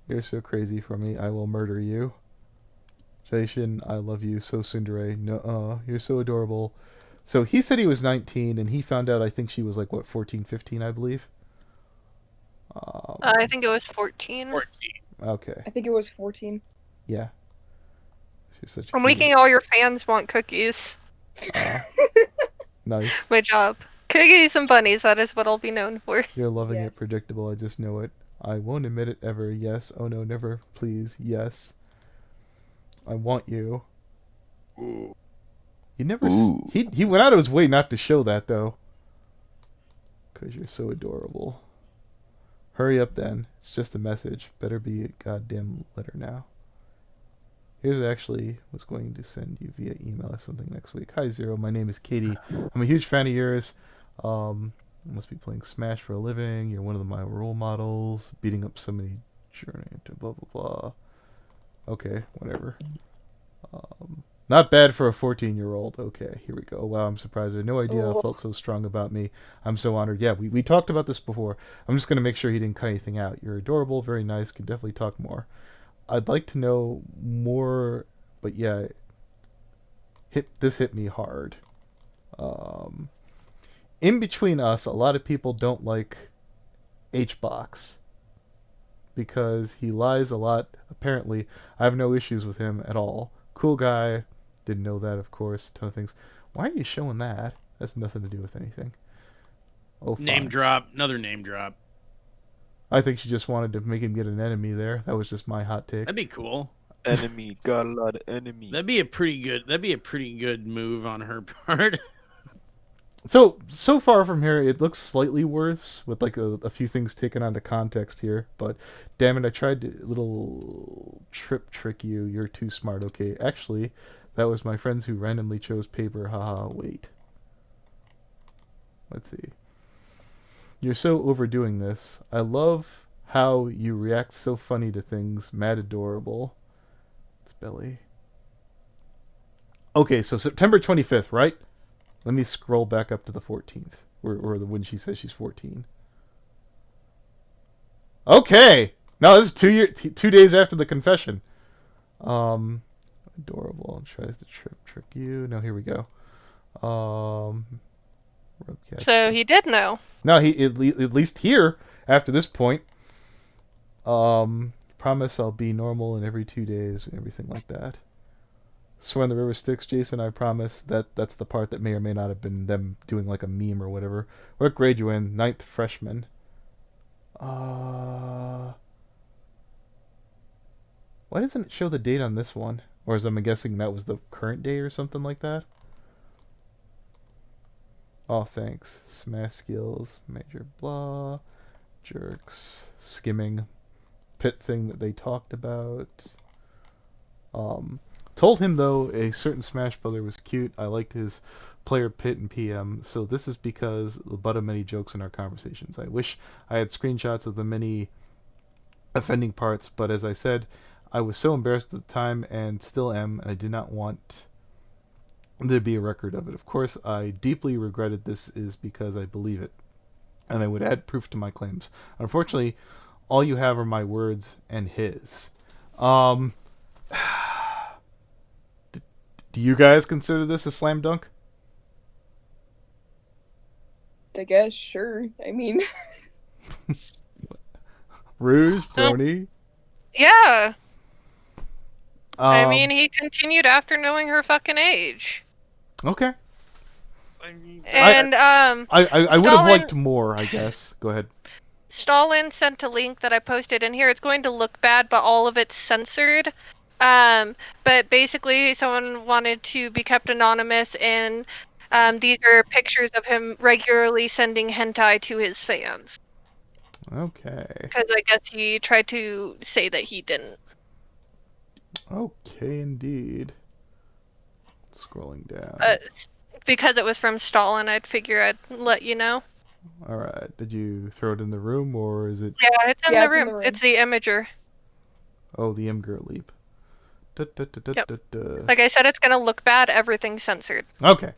You're so crazy for me. I will murder you. Jason, I love you. So Sundere. No, you're so adorable. So he said he was 19, and he found out I think she was like, what, 14, 15, I believe? I think it was 14. 14. Okay. I think it was 14. Yeah. She's such a I'm making all your fans want cookies. Nice. My job. Cookies and bunnies, that is what I'll be known for. You're loving it. Predictable. I just know it. I won't admit it ever. Yes. Oh no, never. Please. Yes. I want you. Ooh. He never... He went out of his way not to show that, though. Because you're so adorable. Hurry up, then. It's just a message. Better be a goddamn letter now. Here's actually what's going to send you via email or something next week. Hi, Zero. My name is Katie. I'm a huge fan of yours. I must be playing Smash for a living. You're one of my role models. Beating up so many Journey into blah blah blah. Okay, whatever. Not bad for a 14-year-old. Okay, here we go. Wow, I'm surprised. I had no idea I felt so strong about me. I'm so honored. Yeah, we talked about this before. I'm just going to make sure he didn't cut anything out. You're adorable, very nice, can definitely talk more. I'd like to know more, but yeah, this hit me hard. In between us, a lot of people don't like H-Box because he lies a lot, apparently. I have no issues with him at all. Cool guy. Didn't know that, of course. Ton of things. Why are you showing that? That's nothing to do with anything. Oh, fine. Name drop. Another name drop. I think she just wanted to make him get an enemy there. That was just my hot take. That'd be cool. Enemy, got a lot of enemy. That'd be a pretty good move on her part. So far from here, it looks slightly worse with like a few things taken out of context here. But damn it, I tried to little trick you. You're too smart. Okay, actually, that was my friends who randomly chose paper. Haha, wait. Let's see. You're so overdoing this. I love how you react so funny to things. Mad adorable. It's Belly. Okay, so September 25th, right? Let me scroll back up to the 14th, or when she says she's 14. Okay, no, this is 2 days after the confession. Adorable. Tries to trick you. No, here we go. So he did know. No, he at least here after this point. Promise I'll be normal in every 2 days and everything like that. Swear on the river Styx, Jason, I promise. That's the part that may or may not have been them doing like a meme or whatever. What grade you in? 9th freshman. Why doesn't it show the date on this one? Or is I'm guessing that was the current day or something like that? Oh, thanks. Smash skills, major blah, jerks, skimming, pit thing that they talked about. Told him, though, a certain Smash brother was cute. I liked his player pit and PM, so this is because the butt of many jokes in our conversations. I wish I had screenshots of the many offending parts, but as I said, I was so embarrassed at the time and still am, and I did not want there to be a record of it. Of course, I deeply regretted this is because I believe it, and I would add proof to my claims. Unfortunately, all you have are my words and his. Do you guys consider this a slam dunk? I guess, sure. I mean... Rouge, Brony? Yeah. I mean, he continued after knowing her fucking age. Okay. And, I would have liked more, I guess. Go ahead. Stalin sent a link that I posted in here. It's going to look bad, but all of it's censored. But basically, someone wanted to be kept anonymous, and these are pictures of him regularly sending hentai to his fans. Okay. Because I guess he tried to say that he didn't. Okay, indeed. Scrolling down. Because it was from Stalin, I'd figure I'd let you know. Alright, did you throw it in the room, or is it... Yeah, it's in the room. It's the Imager. Oh, the Imgur leap. Yep. Like I said, it's gonna look bad. Everything's censored. Okay.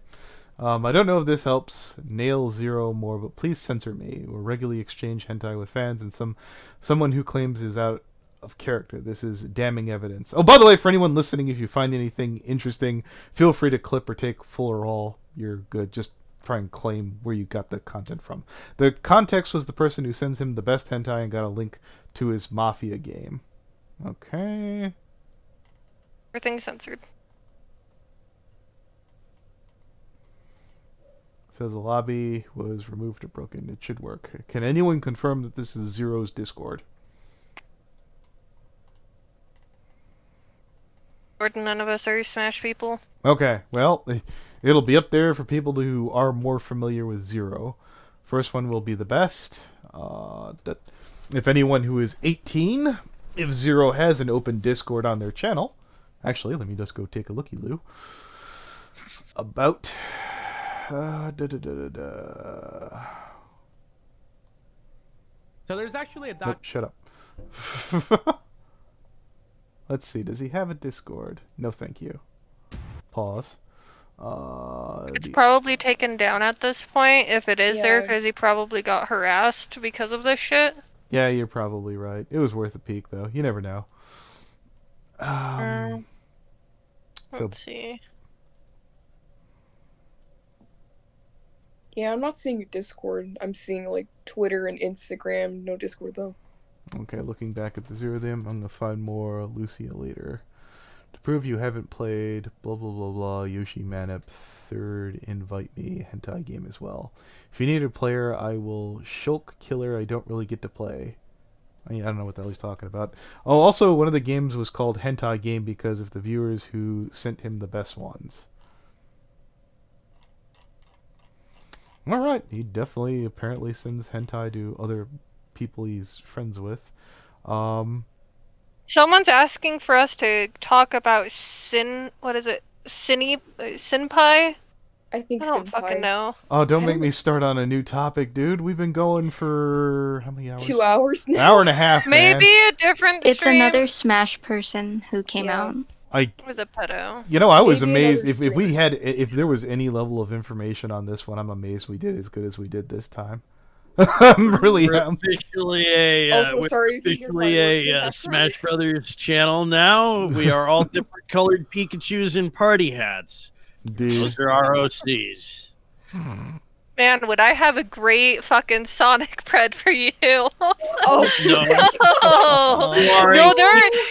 I don't know if this helps nail Zero more, but please censor me. We regularly exchange hentai with fans and someone who claims is out of character. This is damning evidence. Oh, by the way, for anyone listening, if you find anything interesting, feel free to clip or take full or all. You're good. Just try and claim where you got the content from. The context was the person who sends him the best hentai and got a link to his Mafia game. Okay. Everything's censored. Says the lobby was removed or broken. It should work. Can anyone confirm that this is Zero's Discord? None of us are Smash people. Okay, well, it'll be up there for people who are more familiar with Zero. First one will be the best. If anyone who is 18, if Zero has an open Discord on their channel, actually, let me just go take a looky-loo. About... So there's actually a Nope, shut up. Let's see. Does he have a Discord? No, thank you. Pause. It's probably taken down at this point, if it is there, Yeah. because he probably got harassed because of this shit. Yeah, you're probably right. It was worth a peek, though. You never know. So Let's see. Yeah, I'm not seeing Discord. I'm seeing like Twitter and Instagram. No Discord though. Okay, looking back at the zero of them, I'm gonna find more Lucia later. To prove you haven't played blah blah blah blah Yoshi Manip third invite me hentai game as well. If you need a player, I will shulk killer. I don't really get to play. I mean, I don't know what the hell he's talking about. Oh, also one of the games was called hentai game because of the viewers who sent him the best ones. All right, he definitely apparently sends hentai to other people he's friends with. Someone's asking for us to talk about what is it? Senpai? I think I don't senpai. fucking know. Oh, don't make me start on a new topic, dude. We've been going for how many hours? 2 hours An now. hour and a half, man. Maybe a different It's stream. another Smash person who came out. It was a pedo. You know, I was Maybe amazed another if there was any level of information on this one. I'm amazed we did as good as we did this time. I'm really We're officially a Also, sorry if you hear fireworks in the background. Smash Brothers channel now. We are all different colored Pikachu's in party hats. Dude. Those are ROCs. Man, would I have a great fucking Sonic pred for you? Oh No. Oh. No,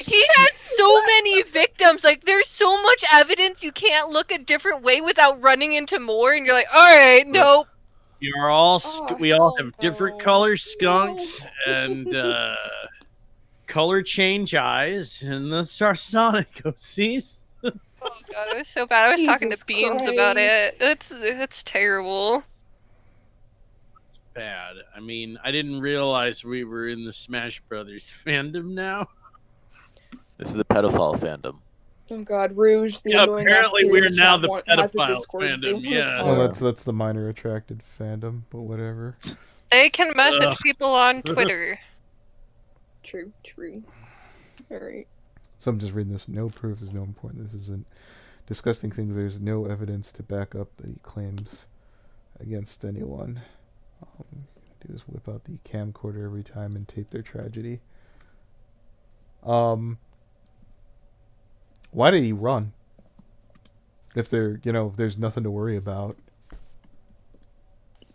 he has so many victims. Like, there's so much evidence you can't look a different way without running into more, and you're like, alright, nope. We are all we all have hell different no. color skunks and color change eyes, and that's our Sonic OCs. Oh god, it was so bad. I was talking to Jesus Beans about Christ. it. It's terrible. Bad. I mean, I didn't realize we were in the Smash Brothers fandom now. This is a pedophile fandom. Oh god, Rouge, the Yeah, annoying apparently ass kid we're in the now chat the has a pedophile Discord. They fandom, wanna yeah. talk. Well, that's the minor attracted fandom, but whatever. They can message Ugh. people on Twitter. True. Alright. So I'm just reading this. No proof is no important. This isn't disgusting things. There's no evidence to back up that he claims against anyone. Do is whip out the camcorder every time and tape their tragedy. Why did he run? If there's nothing to worry about.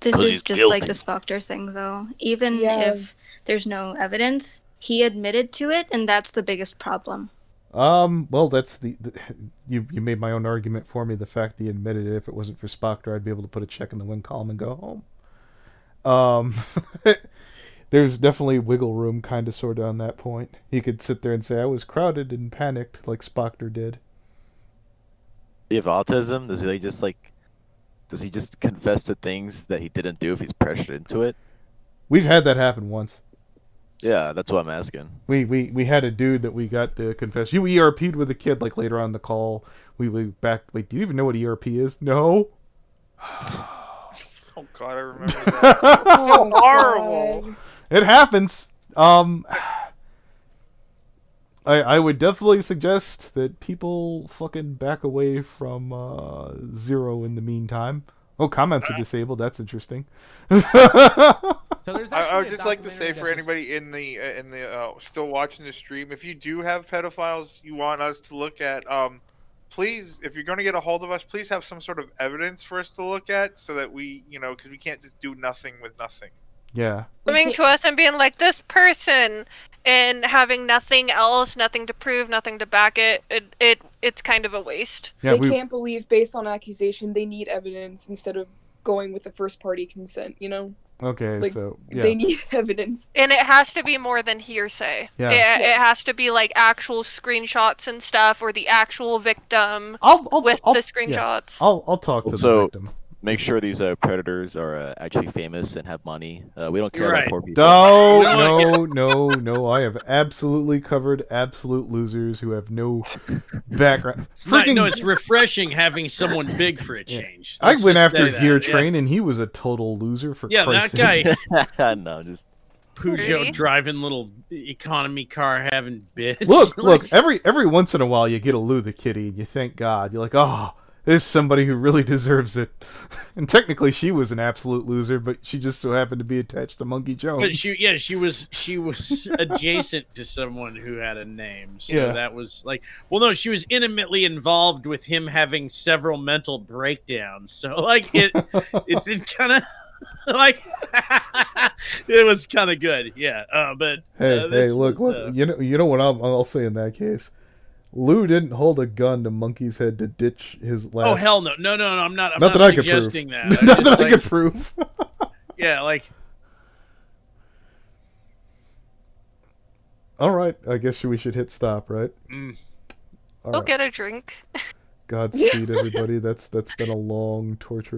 This 'Cause is he's just guilty. like the Spectre thing, though. Even Yeah. if there's no evidence, he admitted to it, and that's the biggest problem. Well, that's you made my own argument for me. The fact that he admitted it. If it wasn't for Spectre, I'd be able to put a check in the win column and go home. There's definitely wiggle room, kind of, sort of, on that point. He could sit there and say, I was crowded and panicked, like Spectre did. Do you have autism? Does he just confess to things that he didn't do if he's pressured into it? We've had that happen once. Yeah, that's what I'm asking. We had a dude that we got to confess. You ERP'd with a kid, like, later on in the call. Wait, do you even know what ERP is? No? Oh god, I remember that. Oh, Horrible. God. It happens. I would definitely suggest that people fucking back away from Zero in the meantime. Oh, comments are disabled. That's interesting. So there's I actually would a just like to say documentary for that was- anybody in the still watching the stream, if you do have pedophiles you want us to look at, please, if you're going to get a hold of us, please have some sort of evidence for us to look at, so that we, because we can't just do nothing with nothing. Yeah. Coming to us and being like, this person, and having nothing else, nothing to prove, nothing to back it, it's kind of a waste. Yeah, They can't believe based on accusation. They need evidence instead of going with the first party consent, Okay, Like, so yeah. They need evidence. And it has to be more than hearsay. Yeah. It Yes. has to be like actual screenshots and stuff, or the actual victim I'll with I'll- the yeah. screenshots. I'll talk to the Also, victim. make sure these predators are actually famous and have money. We don't care You're about right. poor people. No. I have absolutely covered absolute losers who have no background. It's refreshing having someone big for a change. I Let's went just after say that, Gear yeah. Train, and he was a total loser for Yeah, Christ's that sake. guy. No, just Peugeot Rudy? driving little economy car having bitch. Look. Every once in a while, you get a Lou the Kitty, and you thank God. You're like, oh, there's somebody who really deserves it. And technically, she was an absolute loser, but she just so happened to be attached to Monkey Jones. But she was adjacent to someone who had a name. So Yeah. that was like, well, no, she was intimately involved with him having several mental breakdowns. So like it's kind of like it was kind of good. Yeah. But Hey, this look. was, You know what I'll say in that case. Lou didn't hold a gun to Monkey's head to ditch his last. oh hell no. I'm not Not that I could suggesting prove. that. Not that I could prove. Yeah, like. All right, I guess we should hit stop, right? All Go right. get a drink. Godspeed, everybody. That's been a long, torturous.